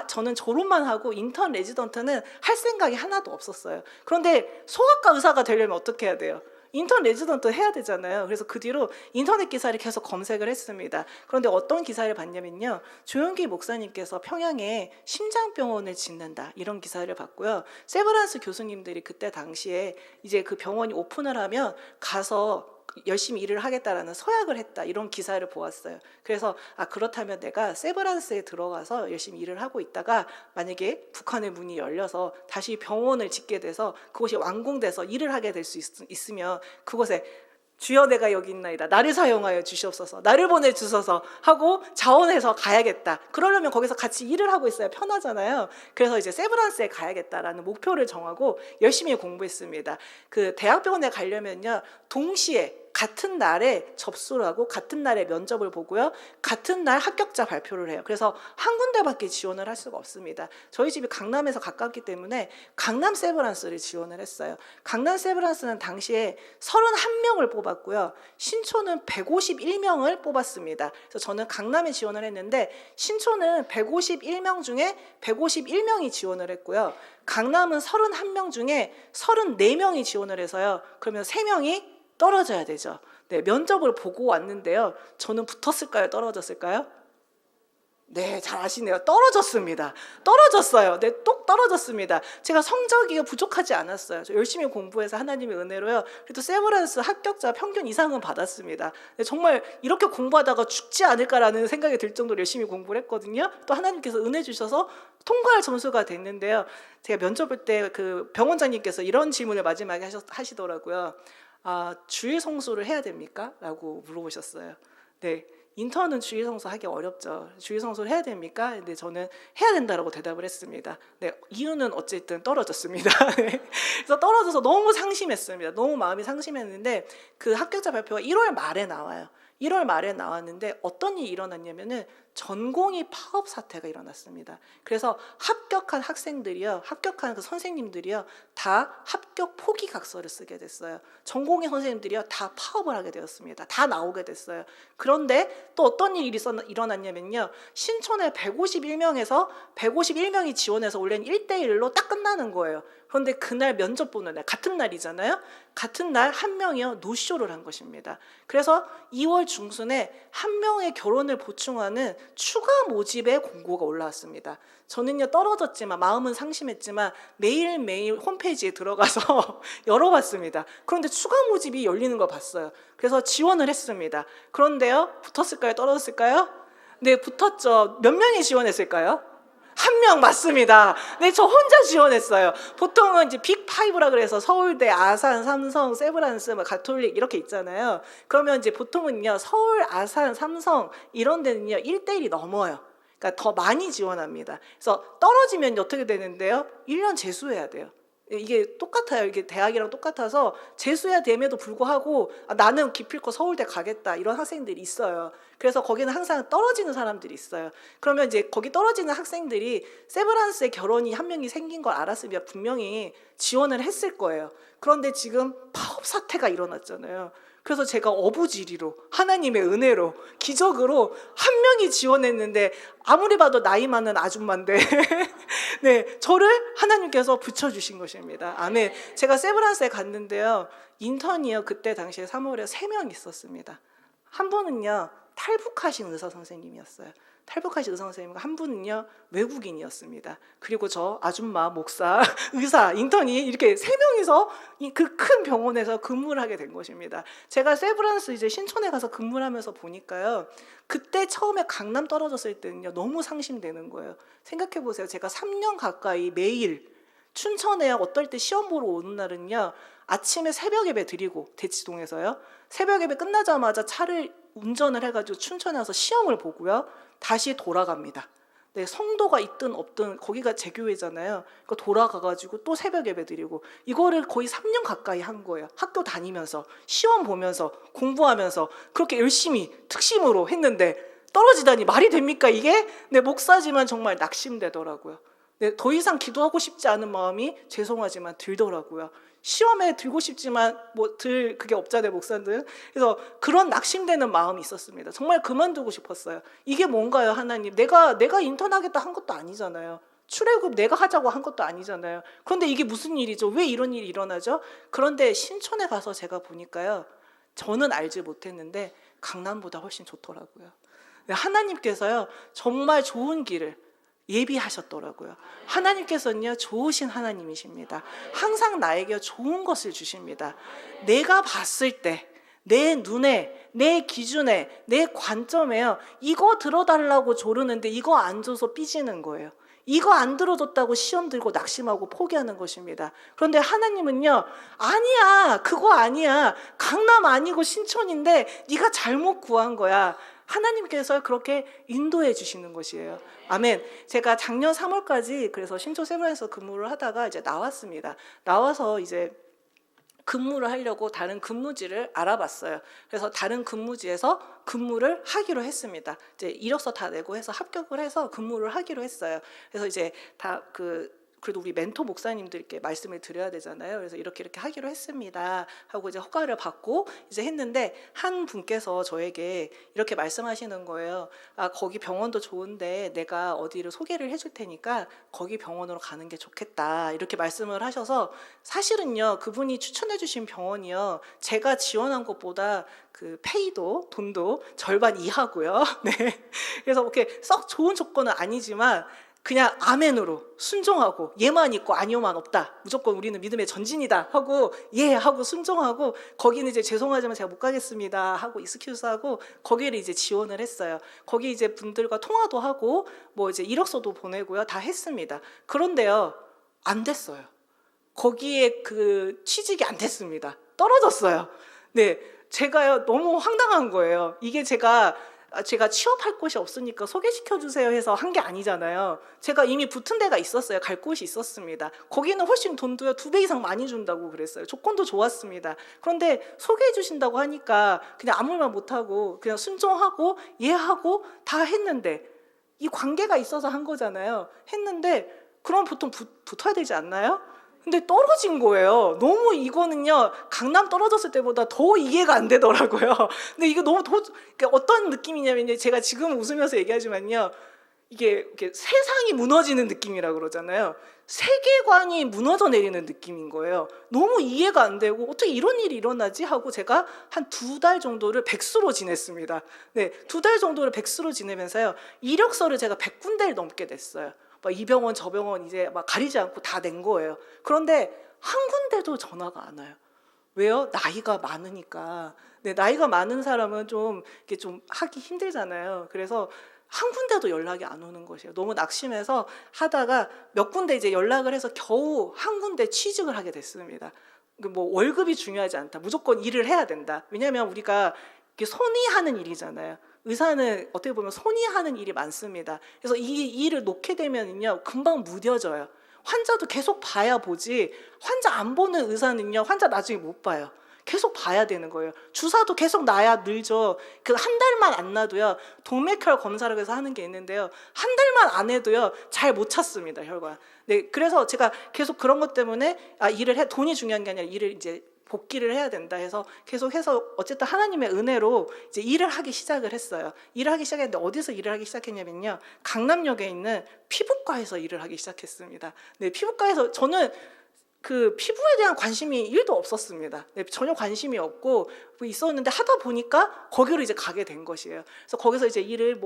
Speaker 1: 저는 졸업만 하고 인턴 레지던트는 할 생각이 하나도 없었어요. 그런데 소아과 의사가 되려면 어떻게 해야 돼요? 인턴 레지던트 해야 되잖아요. 그래서 그 뒤로 인터넷 기사를 계속 검색을 했습니다. 그런데 어떤 기사를 봤냐면요 조용기 목사님께서 평양에 심장병원을 짓는다 이런 기사를 봤고요. 세브란스 교수님들이 그때 당시에 이제 그 병원이 오픈을 하면 가서 열심히 일을 하겠다라는 서약을 했다 이런 기사를 보았어요. 그래서 그렇다면 내가 세브란스에 들어가서 열심히 일을 하고 있다가 만약에 북한의 문이 열려서 다시 병원을 짓게 돼서 그곳이 완공돼서 일을 하게 될 수 있으면 그곳에 주여 내가 여기 있나이다 나를 사용하여 주시옵소서 나를 보내주소서 하고 자원해서 가야겠다. 그러려면 거기서 같이 일을 하고 있어야 편하잖아요. 그래서 이제 세브란스에 가야겠다라는 목표를 정하고 열심히 공부했습니다. 그 대학병원에 가려면요 동시에 같은 날에 접수를 하고 같은 날에 면접을 보고요 같은 날 합격자 발표를 해요. 그래서 한 군데밖에 지원을 할 수가 없습니다. 저희 집이 강남에서 가깝기 때문에 강남 세브란스를 지원을 했어요. 강남 세브란스는 당시에 31명을 뽑았고요 신촌은 151명을 뽑았습니다. 그래서 저는 강남에 지원을 했는데 신촌은 151명 중에 151명이 지원을 했고요 강남은 31명 중에 34명이 지원을 해서요 그러면 3명이 떨어져야 되죠. 네, 면접을 보고 왔는데요. 저는 붙었을까요? 떨어졌을까요? 네, 잘 아시네요. 떨어졌습니다. 떨어졌어요. 네, 똑 떨어졌습니다. 제가 성적이 부족하지 않았어요. 저 열심히 공부해서 하나님의 은혜로요. 그래도 세브란스 합격자 평균 이상은 받았습니다. 네, 정말 이렇게 공부하다가 죽지 않을까라는 생각이 들 정도로 열심히 공부를 했거든요. 또 하나님께서 은혜 주셔서 통과할 점수가 됐는데요. 제가 면접 볼 때 그 병원장님께서 이런 질문을 마지막에 하시더라고요. 주일 성수를 해야 됩니까? 라고 물어보셨어요. 네, 인턴은 주일 성수 하기 어렵죠. 주일 성수를 해야 됩니까? 근데 저는 해야 된다라고 대답을 했습니다. 네, 이유는 어쨌든 떨어졌습니다. 네, 그래서 떨어져서 너무 상심했습니다. 너무 마음이 상심했는데 그 합격자 발표가 1월 말에 나와요. 1월 말에 나왔는데 어떤 일이 일어났냐면은 전공의 파업 사태가 일어났습니다. 그래서 합격한 학생들이요, 합격한 그 선생님들이요, 다 합격 포기 각서를 쓰게 됐어요. 전공의 선생님들이요, 다 파업을 하게 되었습니다. 다 나오게 됐어요. 그런데 또 어떤 일이 일어났냐면요, 신촌에 151명에서 151명이 지원해서 원래는 1대1로 딱 끝나는 거예요. 그런데 그날 면접 보는 날, 같은 날이잖아요. 같은 날 한 명이요, 노쇼를 한 것입니다. 그래서 2월 중순에 한 명의 결혼을 보충하는 추가 모집의 공고가 올라왔습니다. 저는요, 떨어졌지만, 마음은 상심했지만 매일매일 홈페이지에 들어가서 열어봤습니다. 그런데 추가 모집이 열리는 거 봤어요. 그래서 지원을 했습니다. 그런데요, 붙었을까요? 떨어졌을까요? 네, 붙었죠. 몇 명이 지원했을까요? 한 명 맞습니다. 네, 저 혼자 지원했어요. 보통은 이제 빅5라 그래서 서울대, 아산, 삼성, 세브란스, 가톨릭 이렇게 있잖아요. 그러면 이제 보통은요, 서울, 아산, 삼성 이런 데는요, 1대1이 넘어요. 그러니까 더 많이 지원합니다. 그래서 떨어지면 어떻게 되는데요? 1년 재수해야 돼요. 이게 똑같아요. 이게 대학이랑 똑같아서 재수해야 됨에도 불구하고 나는 기필코 서울대 가겠다 이런 학생들이 있어요. 그래서 거기는 항상 떨어지는 사람들이 있어요. 그러면 이제 거기 떨어지는 학생들이 세브란스의 결혼이 한 명이 생긴 걸 알았으면 분명히 지원을 했을 거예요. 그런데 지금 파업 사태가 일어났잖아요. 그래서 제가 어부지리로, 하나님의 은혜로, 기적으로 한 명이 지원했는데 아무리 봐도 나이 많은 아줌마인데 네, 저를 하나님께서 붙여주신 것입니다. 아멘. 제가 세브란스에 갔는데요, 인턴이요, 그때 당시에 3월에 3명 있었습니다. 한 분은요, 탈북하신 의사 선생님이었어요. 탈북하신 의사 선생님과 한 분은요, 외국인이었습니다. 그리고 저 아줌마, 목사, 의사, 인턴이 이렇게 3명이서 그 큰 병원에서 근무를 하게 된 것입니다. 제가 세브란스 이제 신촌에 가서 근무를 하면서 보니까요, 그때 처음에 강남 떨어졌을 때는요, 너무 상심되는 거예요. 생각해 보세요. 제가 3년 가까이 매일 춘천에 어떨 때 시험 보러 오는 날은요, 아침에 새벽 예배 드리고, 대치동에서요, 새벽 예배 끝나자마자 차를 운전을 해가지고 춘천에 와서 시험을 보고요, 다시 돌아갑니다. 네, 성도가 있든 없든 거기가 제 교회잖아요. 그러니까 돌아가가지고 또 새벽 예배 드리고, 이거를 거의 3년 가까이 한 거예요. 학교 다니면서 시험 보면서 공부하면서 그렇게 열심히 특심으로 했는데 떨어지다니 말이 됩니까 이게? 네, 목사지만 정말 낙심되더라고요. 네, 더 이상 기도하고 싶지 않은 마음이 죄송하지만 들더라고요. 시험에 들고 싶지만 그게 없잖아요, 목사들. 그래서 그런 낙심되는 마음이 있었습니다. 정말 그만두고 싶었어요. 이게 뭔가요, 하나님? 내가 인턴하겠다 한 것도 아니잖아요. 출애굽 내가 하자고 한 것도 아니잖아요. 그런데 이게 무슨 일이죠? 왜 이런 일이 일어나죠? 그런데 신촌에 가서 제가 보니까요, 저는 알지 못했는데 강남보다 훨씬 좋더라고요. 하나님께서요, 정말 좋은 길을 예비하셨더라고요. 하나님께서는요, 좋으신 하나님이십니다. 항상 나에게 좋은 것을 주십니다. 내가 봤을 때, 내 눈에, 내 기준에, 내 관점에요, 이거 들어달라고 조르는데 이거 안 줘서 삐지는 거예요. 이거 안 들어줬다고 시험 들고 낙심하고 포기하는 것입니다. 그런데 하나님은요, 아니야, 그거 아니야, 강남 아니고 신촌인데 네가 잘못 구한 거야. 하나님께서 그렇게 인도해 주시는 것이에요. 아멘. 제가 작년 3월까지 그래서 신촌 세브란스에서 근무를 하다가 이제 나왔습니다. 나와서 이제 근무를 하려고 다른 근무지를 알아봤어요. 그래서 다른 근무지에서 근무를 하기로 했습니다. 이제 이력서 다 내고 해서 합격을 해서 근무를 하기로 했어요. 그래서 이제 그래도 우리 멘토 목사님들께 말씀을 드려야 되잖아요. 그래서 이렇게 하기로 했습니다 하고 이제 허가를 받고 이제 했는데, 한 분께서 저에게 이렇게 말씀하시는 거예요. 거기 병원도 좋은데 내가 어디를 소개를 해줄 테니까 거기 병원으로 가는 게 좋겠다, 이렇게 말씀을 하셔서, 사실은요, 그분이 추천해 주신 병원이요, 제가 지원한 것보다 그 페이도, 돈도 절반 이하고요. 네. 그래서 이렇게 썩 좋은 조건은 아니지만 그냥 아멘으로 순종하고, 예만 있고 아니오만 없다, 무조건 우리는 믿음의 전진이다 하고 예 하고 순종하고, 거기는 이제 죄송하지만 제가 못 가겠습니다 하고 익스큐즈하고 거기를 이제 지원을 했어요. 거기 이제 분들과 통화도 하고 이제 이력서도 보내고요, 다 했습니다. 그런데요, 안 됐어요. 거기에 그 취직이 안 됐습니다. 떨어졌어요. 네, 제가요, 너무 황당한 거예요. 이게 제가 제가 취업할 곳이 없으니까 소개시켜 주세요 해서 한 게 아니잖아요. 제가 이미 붙은 데가 있었어요. 갈 곳이 있었습니다. 거기는 훨씬 돈도요 2배 이상 많이 준다고 그랬어요. 조건도 좋았습니다. 그런데 소개해 주신다고 하니까 그냥 아무 말 못하고 그냥 순종하고 예하고 다 했는데, 이 관계가 있어서 한 거잖아요. 했는데 그럼 보통 붙어야 되지 않나요? 근데 떨어진 거예요. 너무 이거는요, 강남 떨어졌을 때보다 더 이해가 안 되더라고요. 근데 이게 너무 그러니까 어떤 느낌이냐면요, 제가 지금 웃으면서 얘기하지만요, 이게 세상이 무너지는 느낌이라고 그러잖아요. 세계관이 무너져 내리는 느낌인 거예요. 너무 이해가 안 되고 어떻게 이런 일이 일어나지 하고 제가 한 2달 정도를 백수로 지냈습니다. 네, 2달 정도를 백수로 지내면서요, 이력서를 제가 100군데를 넘게 냈어요. 이 병원 저 병원 이제 막 가리지 않고 다 낸 거예요. 그런데 한 군데도 전화가 안 와요. 왜요? 나이가 많으니까. 네, 나이가 많은 사람은 좀 이렇게 좀 하기 힘들잖아요. 그래서 한 군데도 연락이 안 오는 것이에요. 너무 낙심해서 하다가 몇 군데 이제 연락을 해서 겨우 한 군데 취직을 하게 됐습니다. 뭐 월급이 중요하지 않다. 무조건 일을 해야 된다. 왜냐하면 우리가 손이 하는 일이잖아요. 의사는 어떻게 보면 손이 하는 일이 많습니다. 그래서 이 일을 놓게 되면요, 금방 무뎌져요. 환자도 계속 봐야 보지, 환자 안 보는 의사는요, 환자 나중에 못 봐요. 계속 봐야 되는 거예요. 주사도 계속 놔야 늘죠. 그 한 달만 안 놔도요, 동맥혈 검사라고 해서 하는 게 있는데요, 한 달만 안 해도요 잘 못 찾습니다, 혈관. 네, 그래서 제가 계속 그런 것 때문에 돈이 중요한 게 아니라 일을 이제 복귀를 해야 된다 해서 계속해서 어쨌든 하나님의 은혜로 이제 일을 하기 시작을 했어요. 일을 하기 시작했는데 어디서 일을 하기 시작했냐면요, 강남역에 있는 피부과에서 일을 하기 시작했습니다. 네, 피부과에서 저는 그 피부에 대한 관심이 1도 없었습니다. 네, 전혀 관심이 없고 있었는데 하다 보니까 거기로 이제 가게 된 것이에요. 그래서 거기서 이제 일을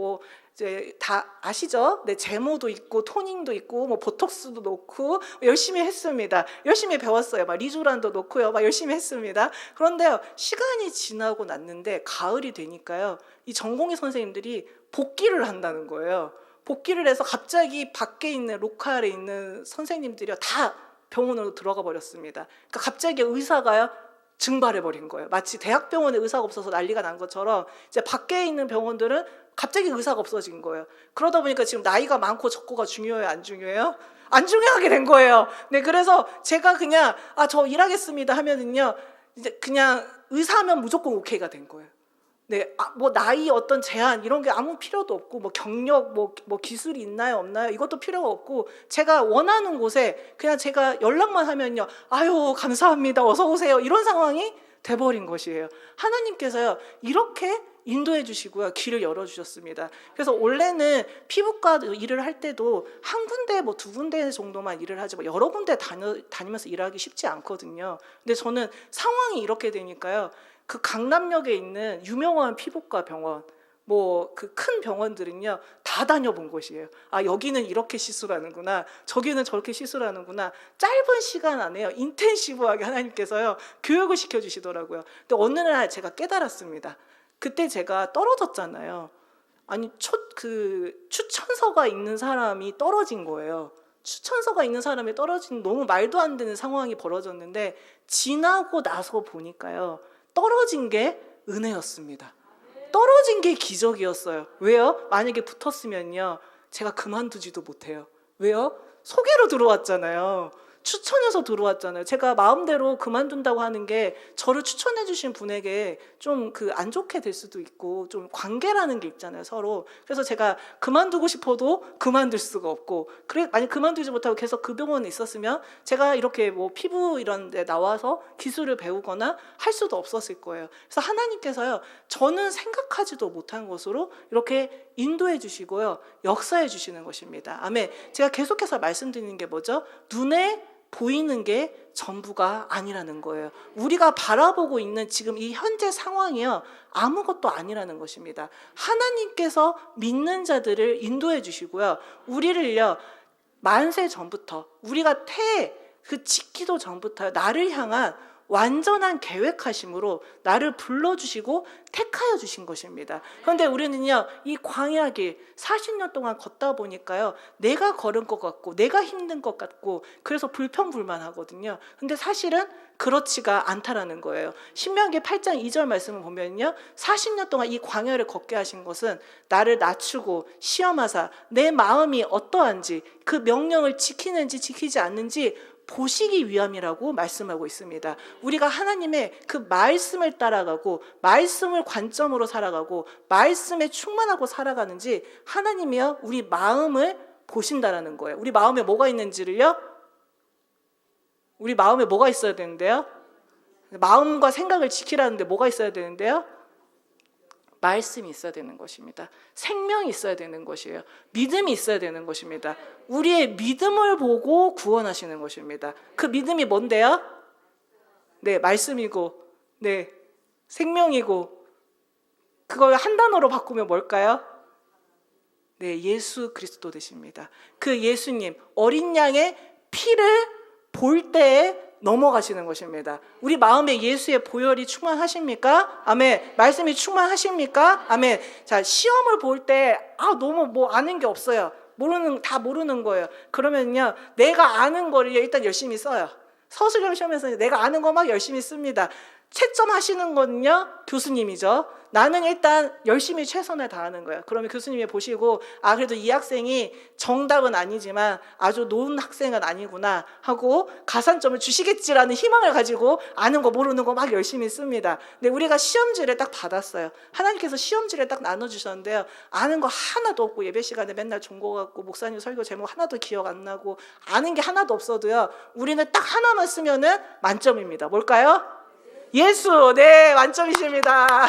Speaker 1: 이제 다 아시죠? 네, 제모도 있고 토닝도 있고 뭐 보톡스도 놓고 열심히 했습니다. 열심히 배웠어요. 막 리조란도 놓고요. 막 열심히 했습니다. 그런데요, 시간이 지나고 났는데 가을이 되니까요, 이 전공의 선생님들이 복귀를 한다는 거예요. 복귀를 해서 갑자기 밖에 있는 로컬에 있는 선생님들이요 다 병원으로 들어가 버렸습니다. 그러니까 갑자기 의사가요 증발해 버린 거예요. 마치 대학병원에 의사가 없어서 난리가 난 것처럼 이제 밖에 있는 병원들은 갑자기 의사가 없어진 거예요. 그러다 보니까 지금 나이가 많고 적고가 중요해요, 안 중요해요? 안 중요하게 된 거예요. 네, 그래서 제가 그냥 저 일하겠습니다 하면은요, 이제 그냥 의사하면 무조건 오케이가 된 거예요. 네, 뭐 나이 어떤 제한 이런 게 아무 필요도 없고, 뭐 경력, 뭐 기술이 있나요 없나요 이것도 필요가 없고, 제가 원하는 곳에 그냥 제가 연락만 하면요, 아유 감사합니다, 어서 오세요, 이런 상황이 돼버린 것이에요. 하나님께서요 이렇게 인도해 주시고요, 길을 열어 주셨습니다. 그래서 원래는 피부과 일을 할 때도 한 군데 뭐 2군데 정도만 일을 하지 여러 군데 다니면서 일하기 쉽지 않거든요. 근데 저는 상황이 이렇게 되니까요, 그 강남역에 있는 유명한 피부과 병원, 뭐 그 큰 병원들은요 다 다녀본 곳이에요. 여기는 이렇게 시술하는구나, 저기는 저렇게 시술하는구나. 짧은 시간 안에요 인텐시브하게 하나님께서요 교육을 시켜주시더라고요. 근데 어느 날 제가 깨달았습니다. 그때 제가 떨어졌잖아요. 추천서가 있는 사람이 떨어진 거예요. 추천서가 있는 사람이 떨어진, 너무 말도 안 되는 상황이 벌어졌는데, 지나고 나서 보니까요 떨어진 게 은혜였습니다. 떨어진 게 기적이었어요. 왜요? 만약에 붙었으면요 제가 그만두지도 못해요. 왜요? 소개로 들어왔잖아요. 추천해서 들어왔잖아요. 제가 마음대로 그만둔다고 하는 게 저를 추천해 주신 분에게 좀 안 좋게 될 수도 있고, 좀 관계라는 게 있잖아요, 서로. 그래서 제가 그만두고 싶어도 그만둘 수가 없고, 만약 그만두지 못하고 계속 그 병원에 있었으면 제가 이렇게 뭐 피부 이런 데 나와서 기술을 배우거나 할 수도 없었을 거예요. 그래서 하나님께서요 저는 생각하지도 못한 것으로 이렇게 인도해 주시고요 역사해 주시는 것입니다. 아멘. 제가 계속해서 말씀드리는 게 뭐죠? 눈에 보이는 게 전부가 아니라는 거예요. 우리가 바라보고 있는 지금 이 현재 상황이요 아무것도 아니라는 것입니다. 하나님께서 믿는 자들을 인도해 주시고요, 우리를요 만세 전부터, 우리가 짓기도 전부터 나를 향한 완전한 계획하심으로 나를 불러주시고 택하여 주신 것입니다. 그런데 우리는요, 이 광야길 40년 동안 걷다 보니까요, 내가 걸은 것 같고 내가 힘든 것 같고 그래서 불평불만하거든요. 근데 사실은 그렇지가 않다라는 거예요. 신명기 8장 2절 말씀을 보면요, 40년 동안 이 광야를 걷게 하신 것은 나를 낮추고 시험하사 내 마음이 어떠한지, 그 명령을 지키는지 지키지 않는지 보시기 위함이라고 말씀하고 있습니다. 우리가 하나님의 그 말씀을 따라가고 말씀을 관점으로 살아가고 말씀에 충만하고 살아가는지 하나님이요, 우리 마음을 보신다라는 거예요. 우리 마음에 뭐가 있는지를요, 우리 마음에 뭐가 있어야 되는데요? 마음과 생각을 지키라는데 뭐가 있어야 되는데요? 말씀이 있어야 되는 것입니다. 생명이 있어야 되는 것이에요. 믿음이 있어야 되는 것입니다. 우리의 믿음을 보고 구원하시는 것입니다. 그 믿음이 뭔데요? 네, 말씀이고, 네, 생명이고, 그걸 한 단어로 바꾸면 뭘까요? 네, 예수 그리스도 되십니다. 그 예수님, 어린 양의 피를 볼 때에 넘어가시는 것입니다. 우리 마음에 예수의 보혈이 충만하십니까? 아멘. 말씀이 충만하십니까? 아멘. 자, 시험을 볼 때 너무 뭐 아는 게 없어요. 다 모르는 거예요. 그러면요, 내가 아는 거를 일단 열심히 써요. 서술형 시험에서 내가 아는 거 막 열심히 씁니다. 채점하시는 거는요, 교수님이죠. 나는 일단 열심히 최선을 다하는 거예요. 그러면 교수님이 보시고 그래도 이 학생이 정답은 아니지만 아주 노은 학생은 아니구나 하고 가산점을 주시겠지라는 희망을 가지고 아는 거 모르는 거 막 열심히 씁니다. 근데 우리가 시험지를 딱 받았어요. 하나님께서 시험지를 딱 나눠주셨는데요, 아는 거 하나도 없고 예배 시간에 맨날 종고 갖고 목사님 설교 제목 하나도 기억 안 나고 아는 게 하나도 없어도요, 우리는 딱 하나만 쓰면은 만점입니다. 뭘까요? 예수. 네, 만점이십니다.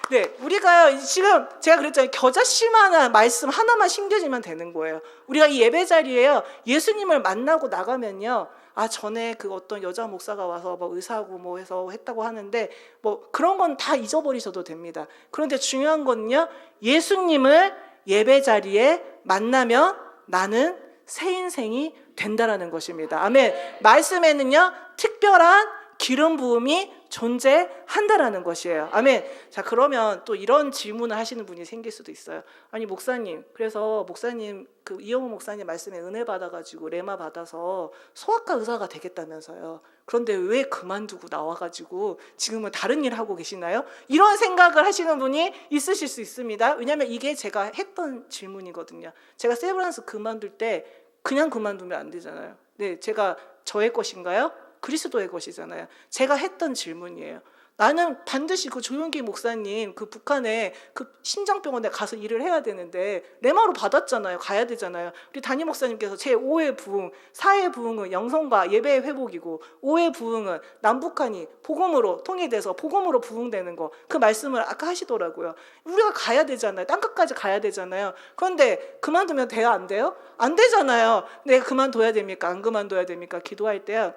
Speaker 1: 네, 우리가요, 지금 제가 그랬잖아요. 겨자씨만한 말씀 하나만 심겨지면 되는 거예요. 우리가 이 예배 자리에요, 예수님을 만나고 나가면요, 전에 그 어떤 여자 목사가 와서 뭐 의사하고 뭐 해서 했다고 하는데 뭐 그런 건 다 잊어버리셔도 됩니다. 그런데 중요한 건요, 예수님을 예배 자리에 만나면 나는 새 인생이 된다라는 것입니다. 아멘. 말씀에는요, 특별한 기름 부음이 존재한다라는 것이에요. 아멘. 자, 그러면 또 이런 질문을 하시는 분이 생길 수도 있어요. 아니 목사님, 그래서 목사님 그 이영호 목사님 말씀에 은혜 받아가지고 레마 받아서 소아과 의사가 되겠다면서요. 그런데 왜 그만두고 나와가지고 지금은 다른 일 하고 계시나요? 이런 생각을 하시는 분이 있으실 수 있습니다. 왜냐하면 이게 제가 했던 질문이거든요. 제가 세브란스 그만둘 때 그냥 그만두면 안 되잖아요. 네, 제가 저의 것인가요? 그리스도의 것이잖아요. 제가 했던 질문이에요. 나는 반드시 그 조용기 목사님 그 북한에 그 심장병원에 가서 일을 해야 되는데 레마로 받았잖아요. 가야 되잖아요. 우리 담임 목사님께서 제 5회 부흥, 4회 부흥은 영성과 예배의 회복이고 5회 부흥은 남북한이 복음으로 통일돼서 복음으로 부흥되는 거, 그 말씀을 아까 하시더라고요. 우리가 가야 되잖아요. 땅끝까지 가야 되잖아요. 그런데 그만두면 돼요? 안 돼요? 안 되잖아요. 내가 그만둬야 됩니까? 안 그만둬야 됩니까? 기도할 때요,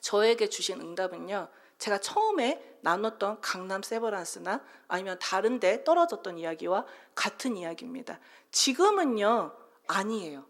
Speaker 1: 저에게 주신 응답은요, 제가 처음에 나눴던 강남 세브란스나 아니면 다른 데 떨어졌던 이야기와 같은 이야기입니다. 지금은요, 아니에요.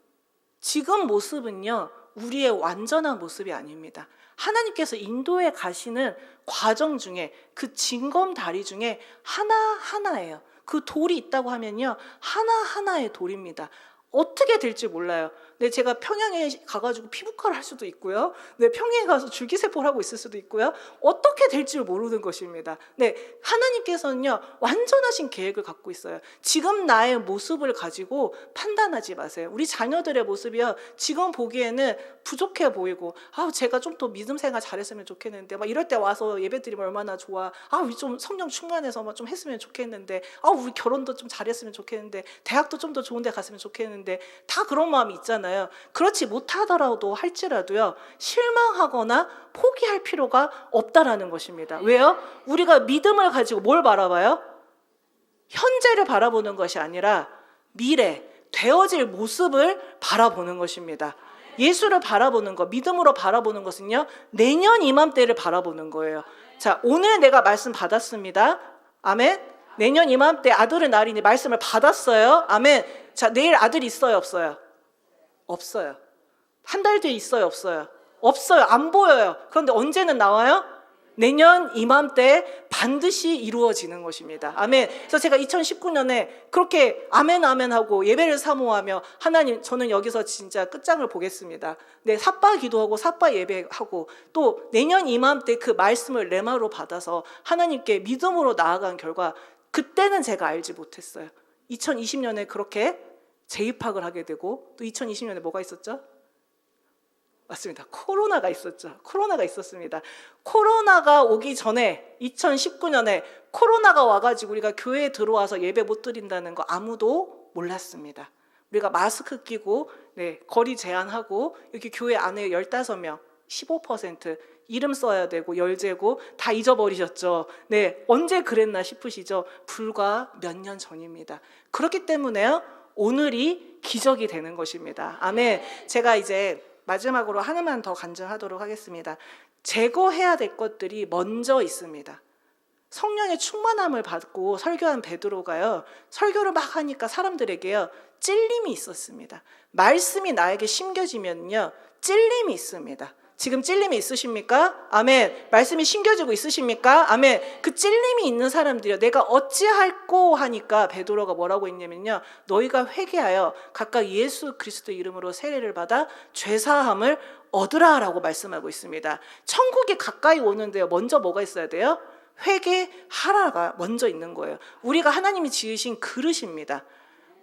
Speaker 1: 지금 모습은요, 우리의 완전한 모습이 아닙니다. 하나님께서 인도에 가시는 과정 중에 그 징검다리 중에 하나하나예요. 그 돌이 있다고 하면요, 하나하나의 돌입니다. 어떻게 될지 몰라요. 네, 제가 평양에 가가지고 피부과를 할 수도 있고요. 네, 평양에 가서 줄기세포를 하고 있을 수도 있고요. 어떻게 될지 모르는 것입니다. 네, 하나님께서는요, 완전하신 계획을 갖고 있어요. 지금 나의 모습을 가지고 판단하지 마세요. 우리 자녀들의 모습이요, 지금 보기에는 부족해 보이고, 제가 좀 더 믿음 생활 잘했으면 좋겠는데, 막 이럴 때 와서 예배드리면 얼마나 좋아. 우리 좀 성령 충만해서 막 좀 했으면 좋겠는데, 우리 결혼도 좀 잘했으면 좋겠는데, 대학도 좀 더 좋은 데 갔으면 좋겠는데, 다 그런 마음이 있잖아요. 그렇지 못하더라도 할지라도요, 실망하거나 포기할 필요가 없다라는 것입니다. 왜요? 우리가 믿음을 가지고 뭘 바라봐요? 현재를 바라보는 것이 아니라 미래, 되어질 모습을 바라보는 것입니다. 예수를 바라보는 것, 믿음으로 바라보는 것은요, 내년 이맘때를 바라보는 거예요. 자, 오늘 내가 말씀 받았습니다. 아멘. 내년 이맘때 아들을 낳으리니 말씀을 받았어요. 아멘. 자, 내일 아들 있어요, 없어요? 없어요. 한 달 뒤에 있어요, 없어요? 없어요. 안 보여요. 그런데 언제는 나와요? 내년 이맘때 반드시 이루어지는 것입니다. 아멘. 그래서 제가 2019년에 그렇게 아멘 아멘 하고 예배를 사모하며 하나님, 저는 여기서 진짜 끝장을 보겠습니다. 네, 삿바 기도하고 삿바 예배하고 또 내년 이맘때 그 말씀을 레마로 받아서 하나님께 믿음으로 나아간 결과, 그때는 제가 알지 못했어요. 2020년에 그렇게 재입학을 하게 되고, 또 2020년에 뭐가 있었죠? 맞습니다. 코로나가 있었죠. 코로나가 있었습니다. 코로나가 오기 전에 2019년에 코로나가 와가지고 우리가 교회에 들어와서 예배 못 드린다는 거 아무도 몰랐습니다. 우리가 마스크 끼고 거리 제한하고 여기 교회 안에 15명 15% 이름 써야 되고 열재고 다 잊어버리셨죠. 언제 그랬나 싶으시죠? 불과 몇 년 전입니다. 그렇기 때문에요, 오늘이 기적이 되는 것입니다. 아멘. 제가 이제 마지막으로 하나만 더 간증하도록 하겠습니다. 제거해야 될 것들이 먼저 있습니다. 성령의 충만함을 받고 설교한 베드로가요, 설교를 막 하니까 사람들에게요 찔림이 있었습니다. 말씀이 나에게 심겨지면요 찔림이 있습니다. 지금 찔림이 있으십니까? 아멘. 말씀이 심겨지고 있으십니까? 아멘. 그 찔림이 있는 사람들이요, 내가 어찌할꼬 하니까 베드로가 뭐라고 했냐면요, 너희가 회개하여 각각 예수 그리스도 이름으로 세례를 받아 죄사함을 얻으라라고 말씀하고 있습니다. 천국이 가까이 오는데요, 먼저 뭐가 있어야 돼요? 회개하라가 먼저 있는 거예요. 우리가 하나님이 지으신 그릇입니다.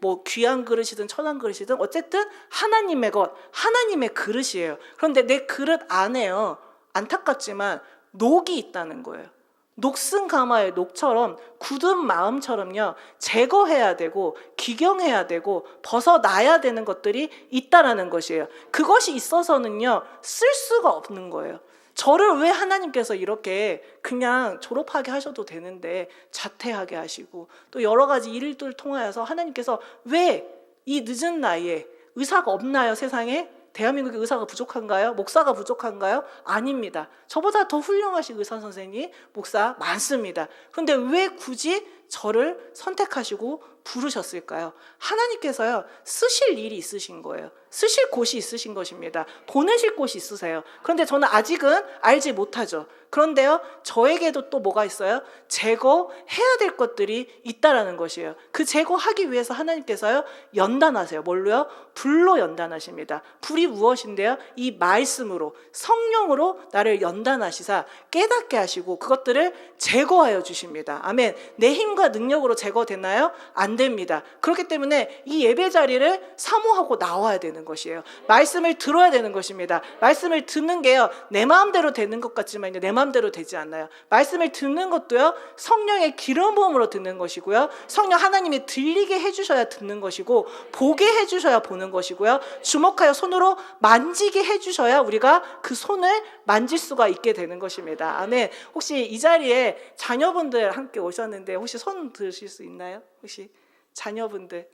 Speaker 1: 뭐 귀한 그릇이든 천한 그릇이든 어쨌든 하나님의 것, 하나님의 그릇이에요. 그런데 내 그릇 안에요, 안타깝지만 녹이 있다는 거예요. 녹슨 가마의 녹처럼, 굳은 마음처럼요 제거해야 되고 기경해야 되고 벗어나야 되는 것들이 있다라는 것이에요. 그것이 있어서는요 쓸 수가 없는 거예요. 저를 왜 하나님께서 이렇게 그냥 졸업하게 하셔도 되는데 자퇴하게 하시고, 또 여러 가지 일들 통하여서 하나님께서 왜 이 늦은 나이에, 의사가 없나요 세상에? 대한민국에 의사가 부족한가요? 목사가 부족한가요? 아닙니다. 저보다 더 훌륭하신 의사 선생님, 목사 많습니다. 그런데 왜 굳이 저를 선택하시고 부르셨을까요? 하나님께서요 쓰실 일이 있으신 거예요. 쓰실 곳이 있으신 것입니다. 보내실 곳이 있으세요. 그런데 저는 아직은 알지 못하죠. 그런데요 저에게도 또 뭐가 있어요? 제거해야 될 것들이 있다라는 것이에요. 그 제거하기 위해서 하나님께서요 연단하세요. 뭘로요? 불로 연단하십니다. 불이 무엇인데요? 이 말씀으로, 성령으로 나를 연단하시사 깨닫게 하시고 그것들을 제거하여 주십니다. 아멘. 내 힘과 능력으로 제거되나요? 안 됩니다. 그렇기 때문에 이 예배 자리를 사모하고 나와야 되는 것이에요. 말씀을 들어야 되는 것입니다. 말씀을 듣는 게요 내 마음대로 되는 것 같지만 내 마음대로 되지 않아요. 말씀을 듣는 것도요 성령의 기름 부음으로 듣는 것이고요, 성령 하나님이 들리게 해주셔야 듣는 것이고, 보게 해주셔야 보는 것이고요, 주목하여 손으로 만지게 해주셔야 우리가 그 손을 만질 수가 있게 되는 것입니다. 아멘. 혹시 이 자리에 자녀분들 함께 오셨는데 혹시 손 드실 수 있나요? 혹시 자녀분들,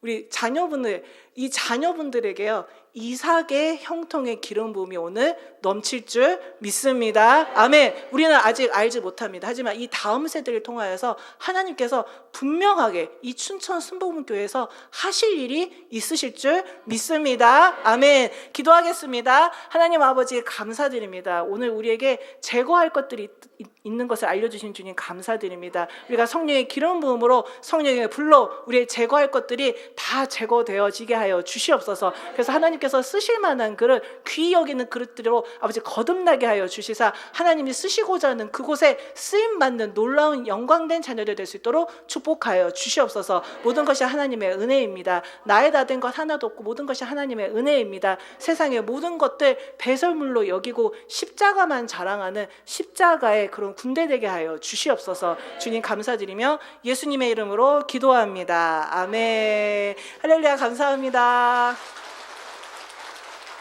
Speaker 1: 우리 자녀분들, 이 자녀분들에게요 이삭의 형통의 기름 부음이 오늘 넘칠 줄 믿습니다. 아멘. 우리는 아직 알지 못합니다. 하지만 이 다음 세대를 통하여서 하나님께서 분명하게 이 춘천 순복음교회에서 하실 일이 있으실 줄 믿습니다. 아멘. 기도하겠습니다. 하나님 아버지 감사드립니다. 오늘 우리에게 제거할 것들이 있는 것을 알려주신 주님 감사드립니다. 우리가 성령의 기름 부음으로, 성령의 불로 우리의 제거할 것들이 다 제거되어지게 하여 주시옵소서. 그래서 하나님께서 쓰실 만한 그릇, 귀히 여기는 그릇들로 아버지 거듭나게 하여 주시사 하나님이 쓰시고자 하는 그곳에 쓰임받는 놀라운 영광된 자녀들 될 수 있도록 축복하여 주시옵소서. 모든 것이 하나님의 은혜입니다. 나의 다 된 것 하나도 없고 모든 것이 하나님의 은혜입니다. 세상의 모든 것들 배설물로 여기고 십자가만 자랑하는 십자가의 그런 군대 되게 하여 주시옵소서. 주님 감사드리며 예수님의 이름으로 기도합니다. 아멘. 할렐루야. 감사합니다.